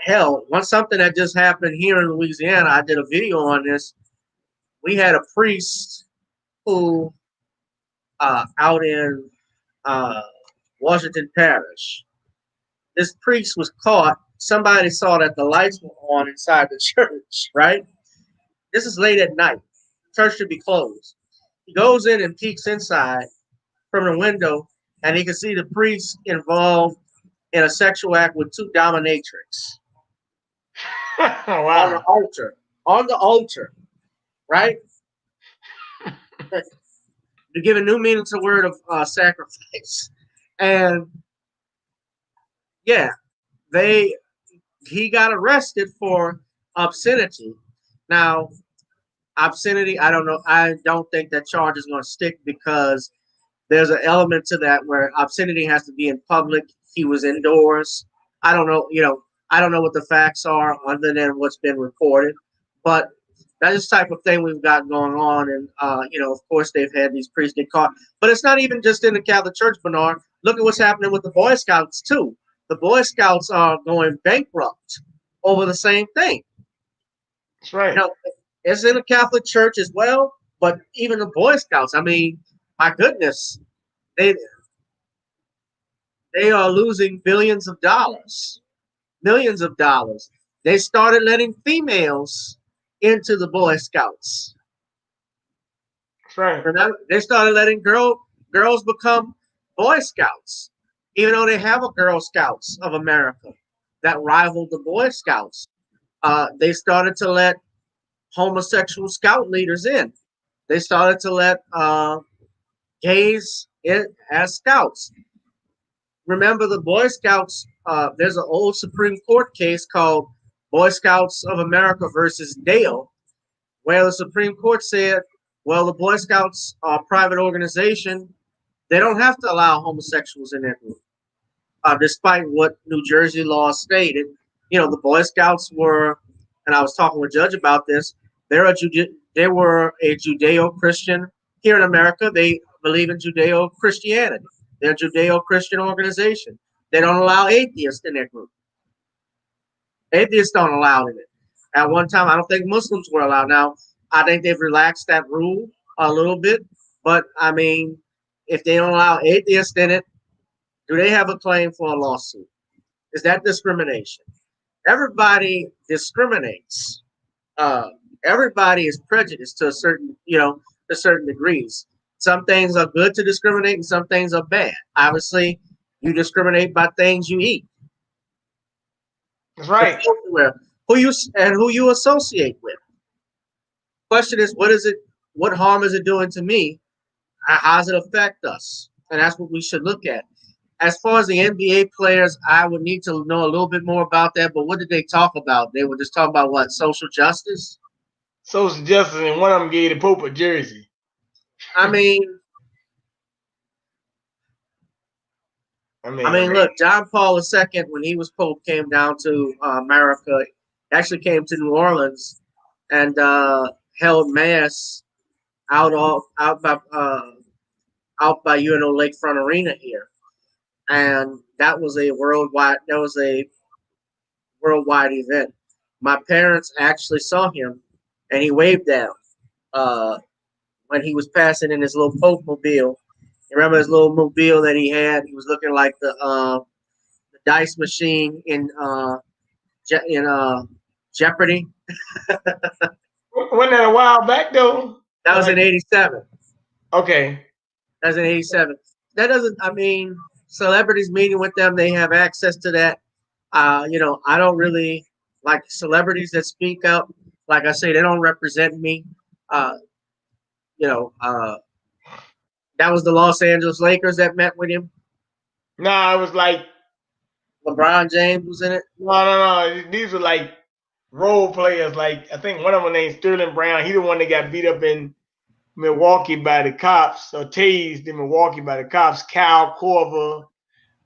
hell, one something that just happened here in Louisiana. I did a video on this. We had a priest who out in uh, Washington Parish. This priest was caught. Somebody saw that the lights were on inside the church, right? This is late at night. Church should be closed. He goes in and peeks inside from the window, and he can see the priest involved in a sexual act with two dominatrix on the Wow. altar. On the altar, right? To give a new meaning to the word of sacrifice. And yeah, they he got arrested for obscenity. Now, obscenity, I don't know. I don't think that charge is going to stick because there's an element to that where obscenity has to be in public. He was indoors. I don't know, I don't know what the facts are other than what's been reported, but that's the type of thing we've got going on. And, of course, they've had these priests get caught. But it's not even just in the Catholic Church, Bernard. Look at what's happening with the Boy Scouts, too. The Boy Scouts are going bankrupt over the same thing. That's right. Now, it's in the Catholic Church as well, but even the Boy Scouts, I mean, my goodness, they they are losing billions of dollars, millions of dollars. They started letting females into the Boy Scouts. That's right. Remember, they started letting girls become Boy Scouts, even though they have a Girl Scouts of America that rivaled the Boy Scouts. They started to let homosexual scout leaders in. They started to let gays in as scouts. Remember the Boy Scouts? There's an old Supreme Court case called Boy Scouts of America versus Dale, where the Supreme Court said, well, the Boy Scouts are a private organization. They don't have to allow homosexuals in their group, despite what New Jersey law stated. The Boy Scouts were, and I was talking with Judge about this. They were a Judeo-Christian here in America. They believe in Judeo-Christianity. They're a Judeo-Christian organization. They don't allow atheists in their group. Atheists don't allow it in it. At one time, I don't think Muslims were allowed. Now, I think they've relaxed that rule a little bit. But I mean, if they don't allow atheists in it, do they have a claim for a lawsuit? Is that discrimination? Everybody discriminates. Uh, Everybody is prejudiced to a certain, to certain degrees. Some things are good to discriminate, and some things are bad. Obviously, you discriminate by things you eat, That's the right. clothes you wear, who you associate with. Question is, what is it? What harm is it doing to me? How does it affect us? And that's what we should look at. As far as the NBA players, I would need to know a little bit more about that. But what did they talk about? They were just talking about what, social justice. Social justice, and one of them gave the Pope a jersey. I mean, I I mean, mean, look, John Paul II, when he was Pope, came down to America. Actually, came to New Orleans and held mass out off out by UNO Lakefront Arena here, and that was a worldwide event. My parents actually saw him, and he waved at 'em, uh, when he was passing in his little Pope mobile. You remember his little mobile that he had? He was looking like the dice machine in Jeopardy. wasn't that a while back though? That was in Like, '87. okay, That was in '87. That doesn't. I mean, celebrities meeting with them, they have access to that. I don't really like celebrities that speak up. Like I say, they don't represent me. Uh, you know, uh, that was the Los Angeles Lakers that met with him. nah, it was like LeBron James was in it. no. These were like role players. Like I think one of them named Sterling Brown. He the one that got beat up in Milwaukee by the cops, or tased in Milwaukee by the cops. Cal Corver,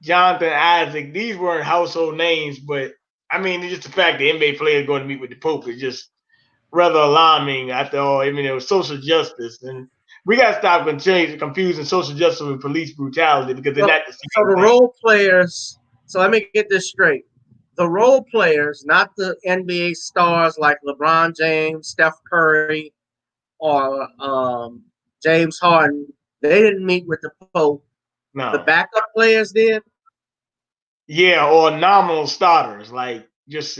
Jonathan Isaac. These weren't household names, but I mean, it's just the fact that NBA players going to meet with the Pope is just rather alarming. After all, I mean, it was social justice, and we got to stop confusing social justice with police brutality because they're So, not the so same the thing. role players. So let me get this straight. The role players, not the NBA stars like LeBron James, Steph Curry, or James Harden, they didn't meet with the Pope. The No, backup players did. yeah, or nominal starters, like just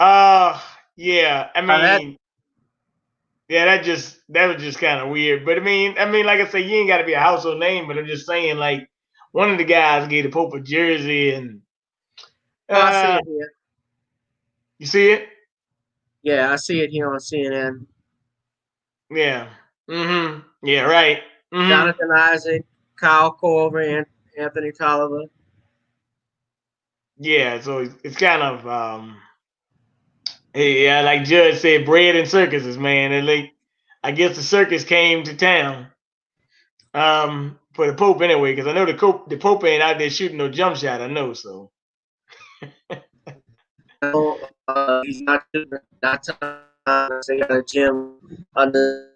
uh, yeah. I That mean, yeah, that was just kind of weird. But I mean, like I say, you ain't got to be a household name. But I'm just saying, like one of the guys gave the Pope a jersey, and oh, I see uh, it here. you see it? Yeah, I see it here on CNN. Yeah. Yeah. Right. Jonathan Isaac, Kyle Korver, and Anthony Tolliver. Yeah. So it's kind of hey, yeah, like Judge said, bread and circuses, man. And like, I guess the circus came to town for the Pope anyway, because I know the Pope ain't out there shooting no jump shot. I know so. No, he's not shooting not time. They got a gym under.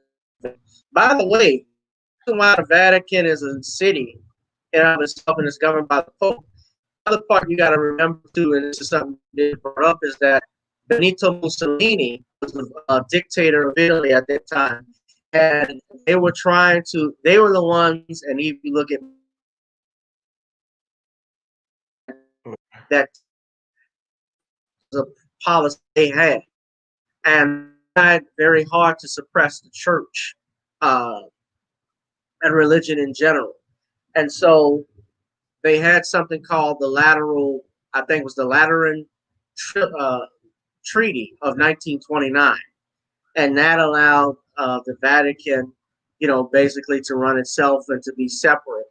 By the way, the reason why the Vatican is a city in and of itself and is governed by the Pope. The other part you got to remember too, and this is something they brought up, is that Benito Mussolini was the dictator of Italy at that time, and they were trying to. They were the ones, and if you look at that, the policy they had, and tried very hard to suppress the church uh, and religion in general. And so they had something called the Lateral, I think it was the Lateran Treaty of 1929. And that allowed the Vatican, basically to run itself and to be separate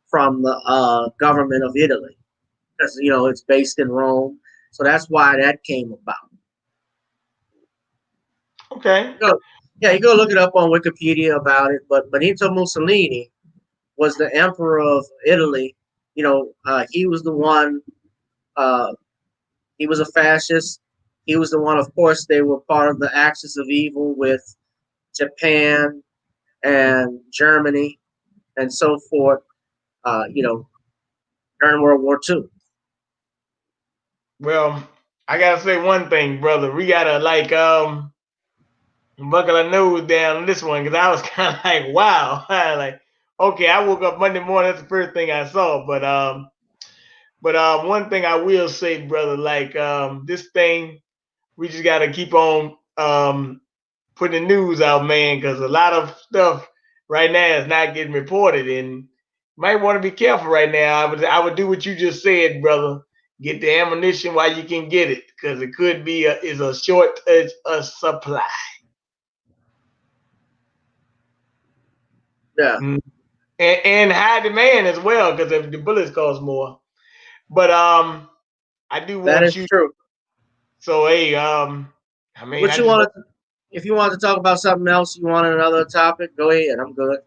from the government of Italy. Because, it's based in Rome. So that's why that came about. Okay. Go, yeah, you go look it up on Wikipedia about it. But Benito Mussolini was the emperor of Italy. He was the one. Uh, he was a fascist. He was the one. Of course, they were part of the Axis of Evil with Japan and Germany and so forth. Uh, you know, during World War II. Well. I gotta say one thing, brother. We gotta buckle our nose down on this one because I was kind of like, wow, like okay, I woke up Monday morning. That's the first thing I saw, but one thing I will say, brother, this thing, we just gotta keep on putting the news out, man, because a lot of stuff right now is not getting reported, and you might want to be careful right now. I would do what you just said, brother. Get the ammunition while you can get it, because it could be is a short a supply. Yeah, Mm. And high demand as well, because if the bullets cost more. But I do that want is you. true. So hey, I mean, What I you just wanted? If you wanted to talk about something else, you wanted another topic, go ahead. I'm good.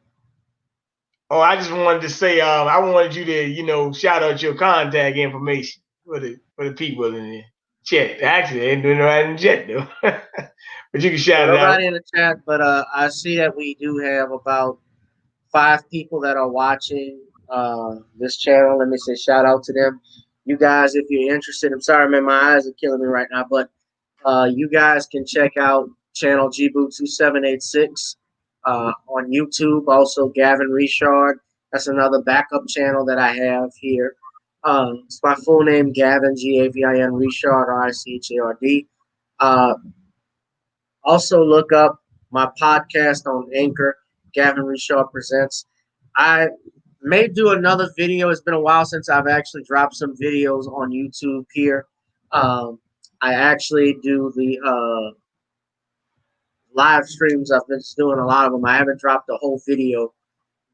I just wanted to say, I wanted you to, shout out your contact information for the people in the chat. Actually, they ain't doing it right in the chat though, but you can Well, shout it out. nobody in the chat, but I see that we do have about 5 people that are watching this channel. Let me say shout out to them. You guys, if you're interested, I'm sorry, man, my eyes are killing me right now, but you guys can check out channel GBoo2786 on YouTube. Also, Gavin Richard. That's another backup channel that I have here. It's my full name, Gavin, Gavin Richard, Richard. Also, look up my podcast on Anchor, Gavin Richard Presents. I may do another video. It's been a while since I've actually dropped some videos on YouTube here. Um, I actually do the live streams. I've been doing a lot of them. I haven't dropped a whole video,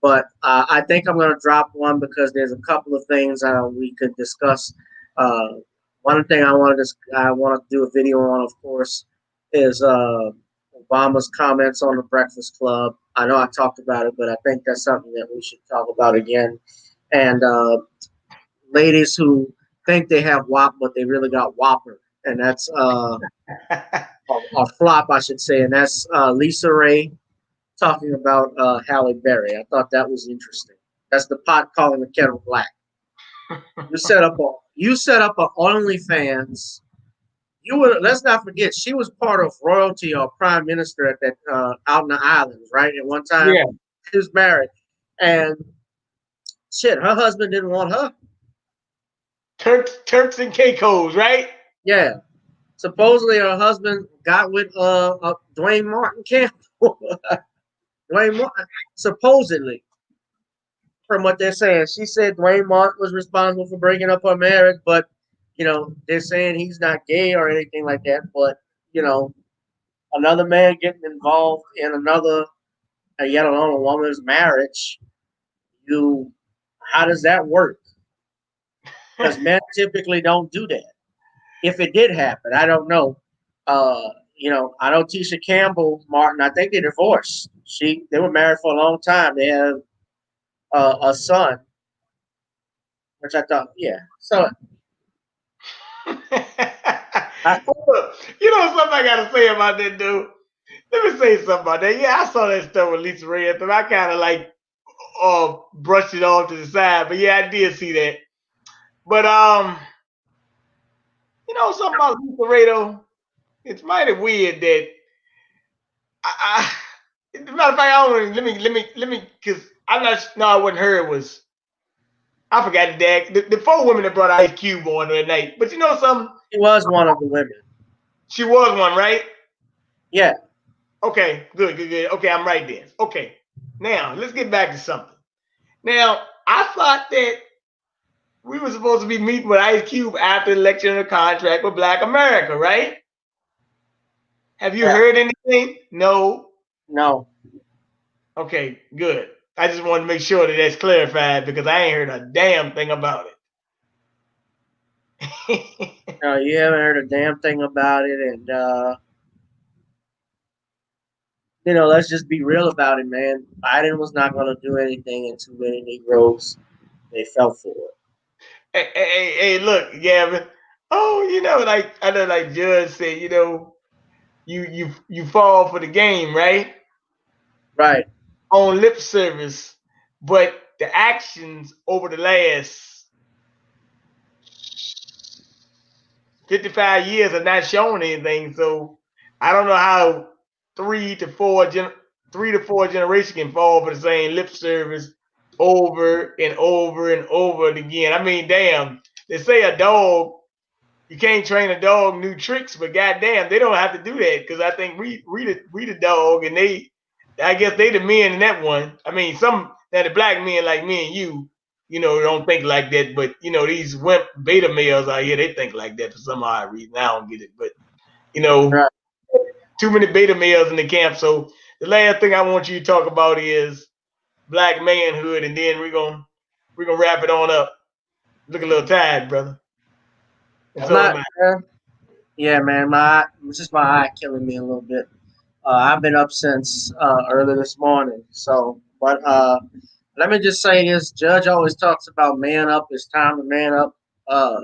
but I think I'm going to drop one because there's a couple of things we could discuss. Uh, one thing I want to do a video on, of course, is Obama's comments on the Breakfast Club. I know I talked about it, but I think that's something that we should talk about again. And ladies who think they have WAP, but they really got Whopper, and that's or flop, I should say, and that's Lisa Ray talking about Halle Berry. I thought that was interesting. That's the pot calling the kettle black. You set up a OnlyFans. You were let's not forget she was part of royalty or prime minister at that out in the islands, right? At one time Yeah, she was married, and shit, her husband didn't want her. Turks and Caicos, right? Yeah, supposedly her husband got with Dwayne Martin Campbell. Dwayne Martin, supposedly, from what they're saying. She said Dwayne Martin was responsible for breaking up her marriage, but they're saying he's not gay or anything like that. But you know, another man getting involved in another, yet alone a woman's marriage, you, how does that work? Because men typically don't do that. If it did happen, I don't know. I know Tisha Campbell Martin. I think they divorced. They were married for a long time. They have a son, which I thought, yeah. So I, Something I gotta say about that dude. Let me say something about that. Yeah, I saw that stuff with Lisa Ray. I kind of brushed it off to the side, but yeah, I did see that. But something about Lisa Ray though. It's mighty weird that as a matter of fact, I don't let me because I'm not. No, I wasn't her. It was I forgot the dad. The four women that brought Ice Cube on that night. But you know something? she was one of the women. She was one, right? Yeah, Okay, good, good, good. Okay, I'm right then. Okay, now let's get back to something. Now I thought that we were supposed to be meeting with Ice Cube after the election of the contract with Black America, right? Have you yeah. heard anything? No. No, Okay, good. I just want to make sure that that's clarified because I ain't heard a damn thing about it. no, you haven't heard a damn thing about it. And let's just be real about it, man. Biden was not going to do anything, and too many Negroes they fell for it. Hey, look, Gavin. Oh, like I know, like Judge said, you fall for the game, right? Right. On lip service, but the actions over the last 55 years have not shown anything. So I don't know how three to four gen- 3 to 4 generations can fall for the same lip service over and over and over again. I mean, damn, they say a dog, you can't train a dog new tricks, but goddamn, they don't have to do that because I think we the dog, and I guess they the men in that one. I mean, some that the black men like me and you know, don't think like that, but you know, these wimp beta males out here, they think like that for some odd reason. I don't get it, but you know, Right. too many beta males in the camp. So the last thing I want you to talk about is black manhood, and then we're gonna wrap it on up. Look a little tired, brother, and I'm so am not. I. Yeah, man. It's just my eye killing me a little bit. I've been up since early this morning. But let me just say this: Judge always talks about man up. It's time to man up. Uh,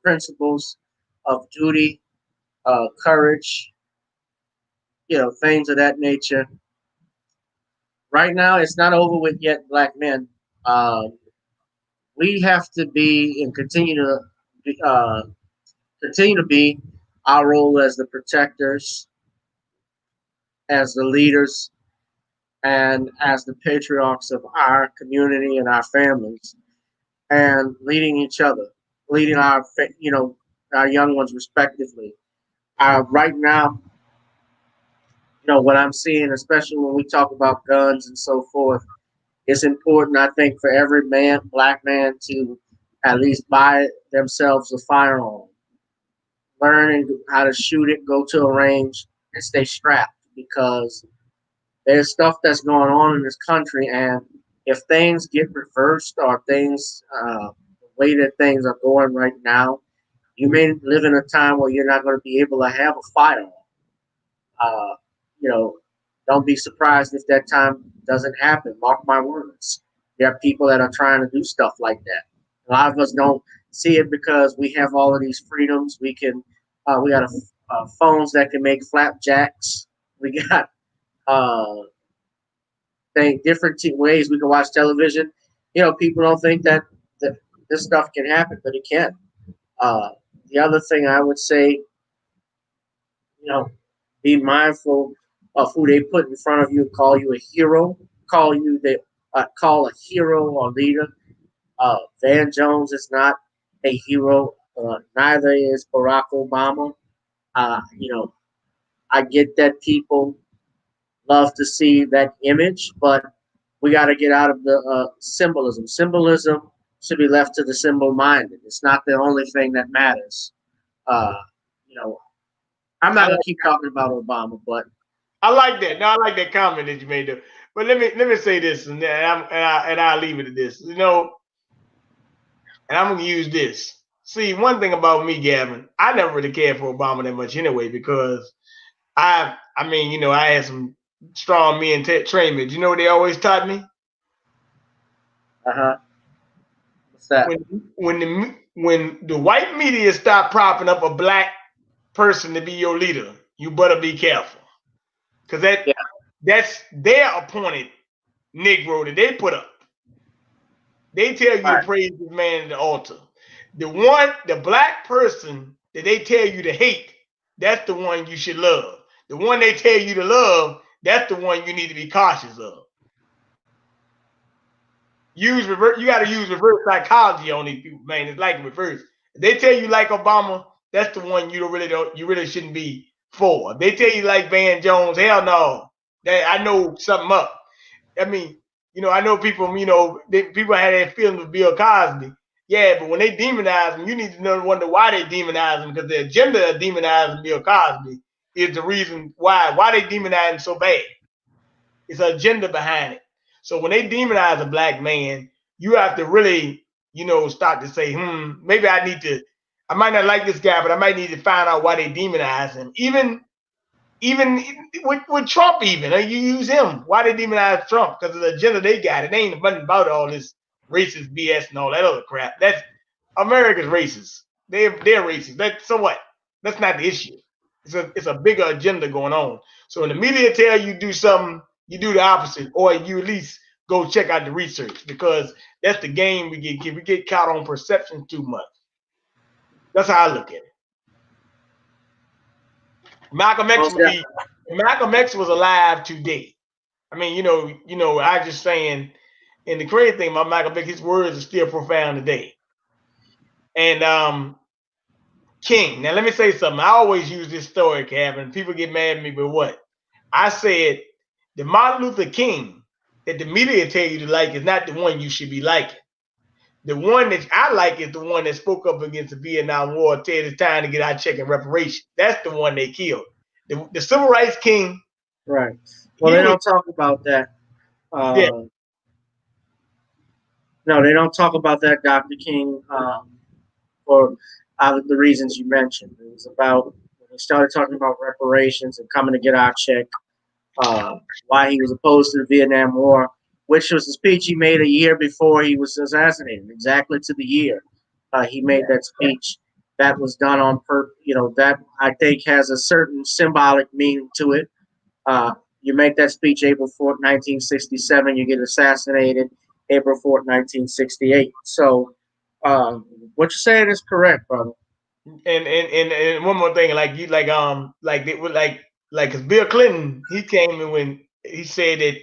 Principles of duty, courage, things of that nature. Right now, it's not over with yet, black men. Uh, we have to be and continue to be our role as the protectors, as the leaders, and as the patriarchs of our community and our families, and leading each other, leading our young ones respectively. Right now, what I'm seeing, especially when we talk about guns and so forth, it's important, I think, for every man, black man, to at least buy themselves a firearm, learning how to shoot it, go to a range, and stay strapped because there's stuff that's going on in this country, and if things get reversed or the way that things are going right now, you may live in a time where you're not going to be able to have a firearm. Uh, you know, don't be surprised if that time doesn't happen. Mark my words. There are people that are trying to do stuff like that. A lot of us don't see it because we have all of these freedoms. We got phones that can make flapjacks. We got uh, ways we can watch television. People don't think that this stuff can happen, but it can. Uh, the other thing I would say, you know, be mindful of who they put in front of you, call you a hero, call a hero or leader. Van Jones is not a hero. Neither is Barack Obama. You know, I get that people love to see that image, but we got to get out of the symbolism. Symbolism should be left to the symbol minded. It's not the only thing that matters. Uh, you know, I'm I not gonna like, keep talking about Obama, but I like that. No, I like that comment that you made there. But let me say this, and I'll leave it at this. You know, and I'm gonna use this. See, one thing about me, Gavin, I never really cared for Obama that much anyway because I mean, you know, I had some strong men trainment. You know what they always taught me? uh-huh. What's that? When the white media stop propping up a black person to be your leader, you better be careful because Yeah, that's their appointed Negro that they put up. They tell you to right. praise this man at the altar. The black person that they tell you to hate, that's the one you should love. The one they tell you to love, that's the one you need to be cautious of. You got to use reverse psychology on these people, man. It's like reverse. If they tell you like Obama, that's the one you really shouldn't be for. If they tell you like Van Jones, hell no. I know something up. I mean, you know, I know people, you know, people had that feeling with Bill Cosby. Yeah, but when they demonize him, you need to wonder why they demonize him because the agenda of demonizing Bill Cosby is the reason why they demonize him so bad. It's an agenda behind it. So when they demonize a black man, you have to really, you know, start to say, maybe I might not like this guy, but I might need to find out why they demonize him. Even with Trump, even you use him. Why they demonize Trump? Because of the agenda they got. It ain't nothing about all this racist BS and all that other crap. That's America's racist. They're racist. So what? That's not the issue. It's a bigger agenda going on. So when the media tell you do something, you do the opposite, or you at least go check out the research because that's the game we get. We get caught on perception too much. That's how I look at it. Malcolm X Most would be Malcolm X was alive today. I mean, I just saying. And the crazy thing about Malcolm X, his words are still profound today. And King. Now let me say something. I always use this story, Gavin. People get mad at me, but what? I said the Martin Luther King that the media tell you to like is not the one you should be liking. The one that I like is the one that spoke up against the Vietnam War, said it's time to get our check and reparations. That's the one they killed. The Civil Rights King, right. Well, he they was, don't talk about that. yeah, No, they don't talk about that, Dr. King, for the reasons you mentioned. It was about when they started talking about reparations and coming to get our check, uh, why he was opposed to the Vietnam War, which was the speech he made a year before he was assassinated, exactly to the year. He made that speech. That was done on purpose. That I think has a certain symbolic meaning to it. Uh, you make that speech April 4th, 1967, you get assassinated April 4th, 1968. So what you're saying is correct, brother. and one more thing, like you like it was like cause Bill Clinton, he came in when he said that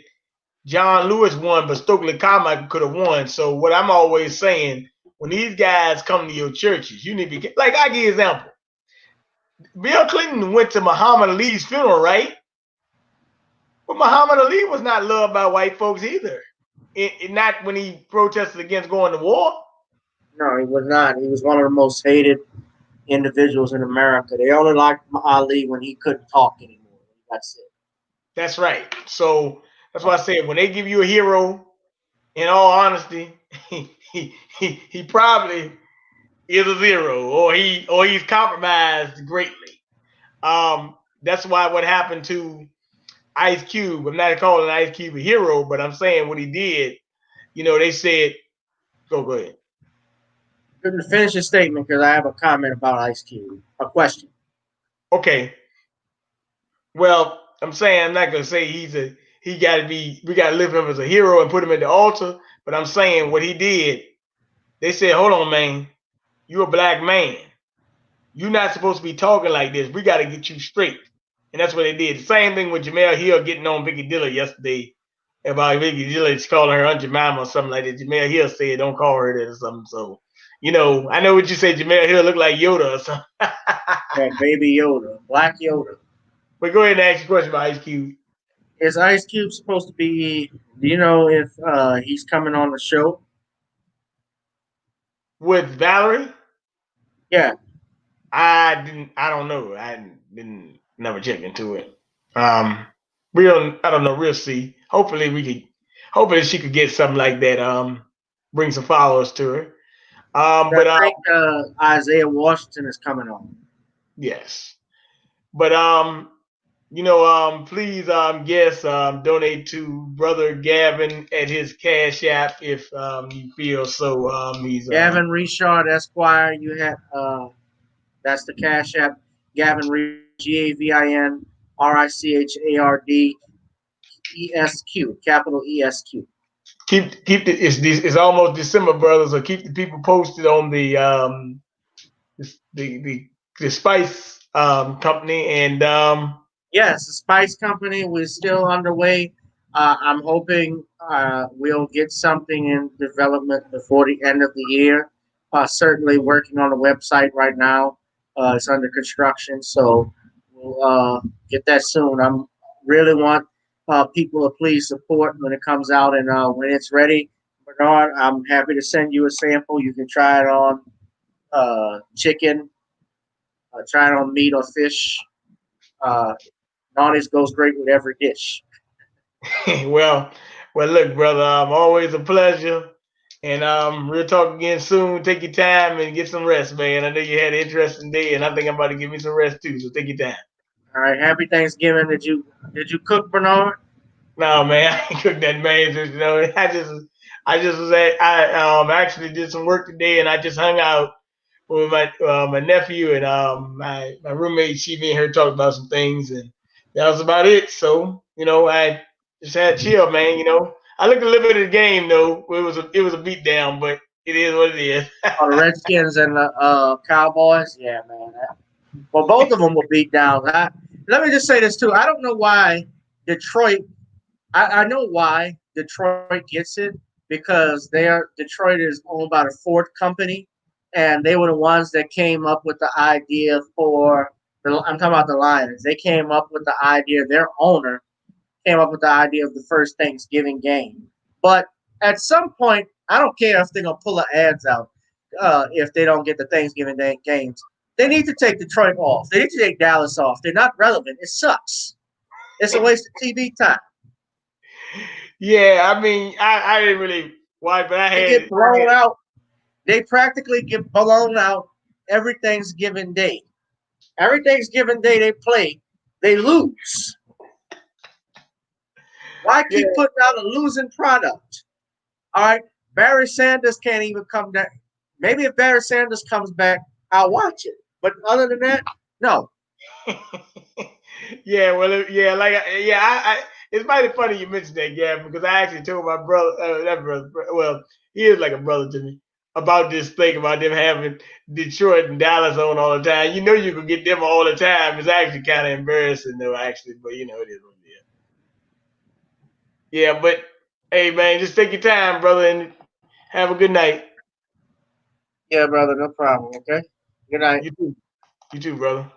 John Lewis won, but Stokely Carmichael could have won. So what I'm always saying, when these guys come to your churches, you need to be like I give you an example. Bill Clinton went to Muhammad Ali's funeral, right? But Muhammad Ali was not loved by white folks either. Not when he protested against going to war. No, he was not. He was one of the most hated individuals in America. They only liked Ali when he couldn't talk anymore. That's it. That's right. So that's why I said when they give you a hero, in all honesty, he probably is a zero, or he's compromised greatly. That's why what happened to Ice Cube. I'm not calling Ice Cube a hero, but I'm saying what he did. They said, go ahead. Couldn't finish his statement because I have a comment about Ice Cube. A question. Okay, well, I'm saying I'm not gonna say he got to be. We got to lift him as a hero and put him at the altar. But I'm saying what he did. They said, hold on, man, you a black man. You're not supposed to be talking like this. We got to get you straight. And that's what they did. The same thing with Jamel Hill getting on Vicky Diller yesterday about Vicky Diller calling her Aunt Jemima or something like that. Jamel Hill said, don't call her that or something. So, I know what you say. Jamel Hill look like Yoda or something. Yeah, Baby Yoda, Black Yoda. But go ahead and ask your question about Ice Cube. Is Ice Cube supposed to be? Do you know if he's coming on the show? With Valerie, Yeah, I don't know. I didn't never check into it. Um, I don't know. We'll see. Hopefully she could get something like that. Bring some followers to her. I But think Isaiah Washington is coming on. yes. But please guess donate to Brother Gavin at his Cash App if you feel so. He's Gavin Richard Esquire. You had that's the Cash App. Gavin GavinRichardEsq, capital ESQ. keep it's almost December, brother. So keep the people posted on the Spice company and Yes, the Spice Company. We're still underway. I'm hoping we'll get something in development before the end of the year. Certainly working on the website right now. It's under construction, so we'll get that soon. I'm really want people to please support when it comes out and when it's ready. Bernard, I'm happy to send you a sample. You can try it on chicken, try it on meat or fish. Uh, Mayonnaise goes great with every dish. well, look, brother, always a pleasure. And we'll talk again soon. Take your time and get some rest, man. I know you had an interesting day, and I think I'm about to give me some rest too. So take your time. All right, happy Thanksgiving. Did you cook, Bernard? No, man, I ain't cooked that man. I just was I actually did some work today, and I just hung out with my nephew and my roommate. She me and her talked about some things, and that was about it. So I just had chill, man. I looked a little bit of the game though. It was a beat down, but It is what it is. Oh, the Redskins and the Cowboys. Yeah, man. Well, both of them will beat down. Let me just say this too. I don't know why Detroit. I know why Detroit gets it because Detroit is owned by the Ford company, and they were the ones that came up with the idea for. I'm talking about the Lions. They came up with the idea. Their owner came up with the idea of the first Thanksgiving game. But at some point, I don't care if they're gonna pull the ads out if they don't get the Thanksgiving Day games. They need to take Detroit off. They need to take Dallas off. They're not relevant. It sucks. It's a waste of TV time. Yeah, I mean, I didn't really watch, but They get I blown had out. They practically get blown out every Thanksgiving Day. Every Thanksgiving Day they play, they lose. Why yeah. keep putting out a losing product? All right, Barry Sanders can't even come back. Maybe if Barry Sanders comes back, I'll watch it. But other than that, no. Yeah, well, yeah, like, yeah, it's mighty funny you mentioned that, Gavin, because I actually told my brother, that brother, well, he is like a brother to me, about this thing about them having Detroit and Dallas on all the time. You know, you can get them all the time. It's actually kind of embarrassing, though, actually, but you know, it is what it is. Yeah, but hey, man, just take your time, brother, and have a good night. Yeah, brother, no problem. Okay. Good night. You too. You too, brother.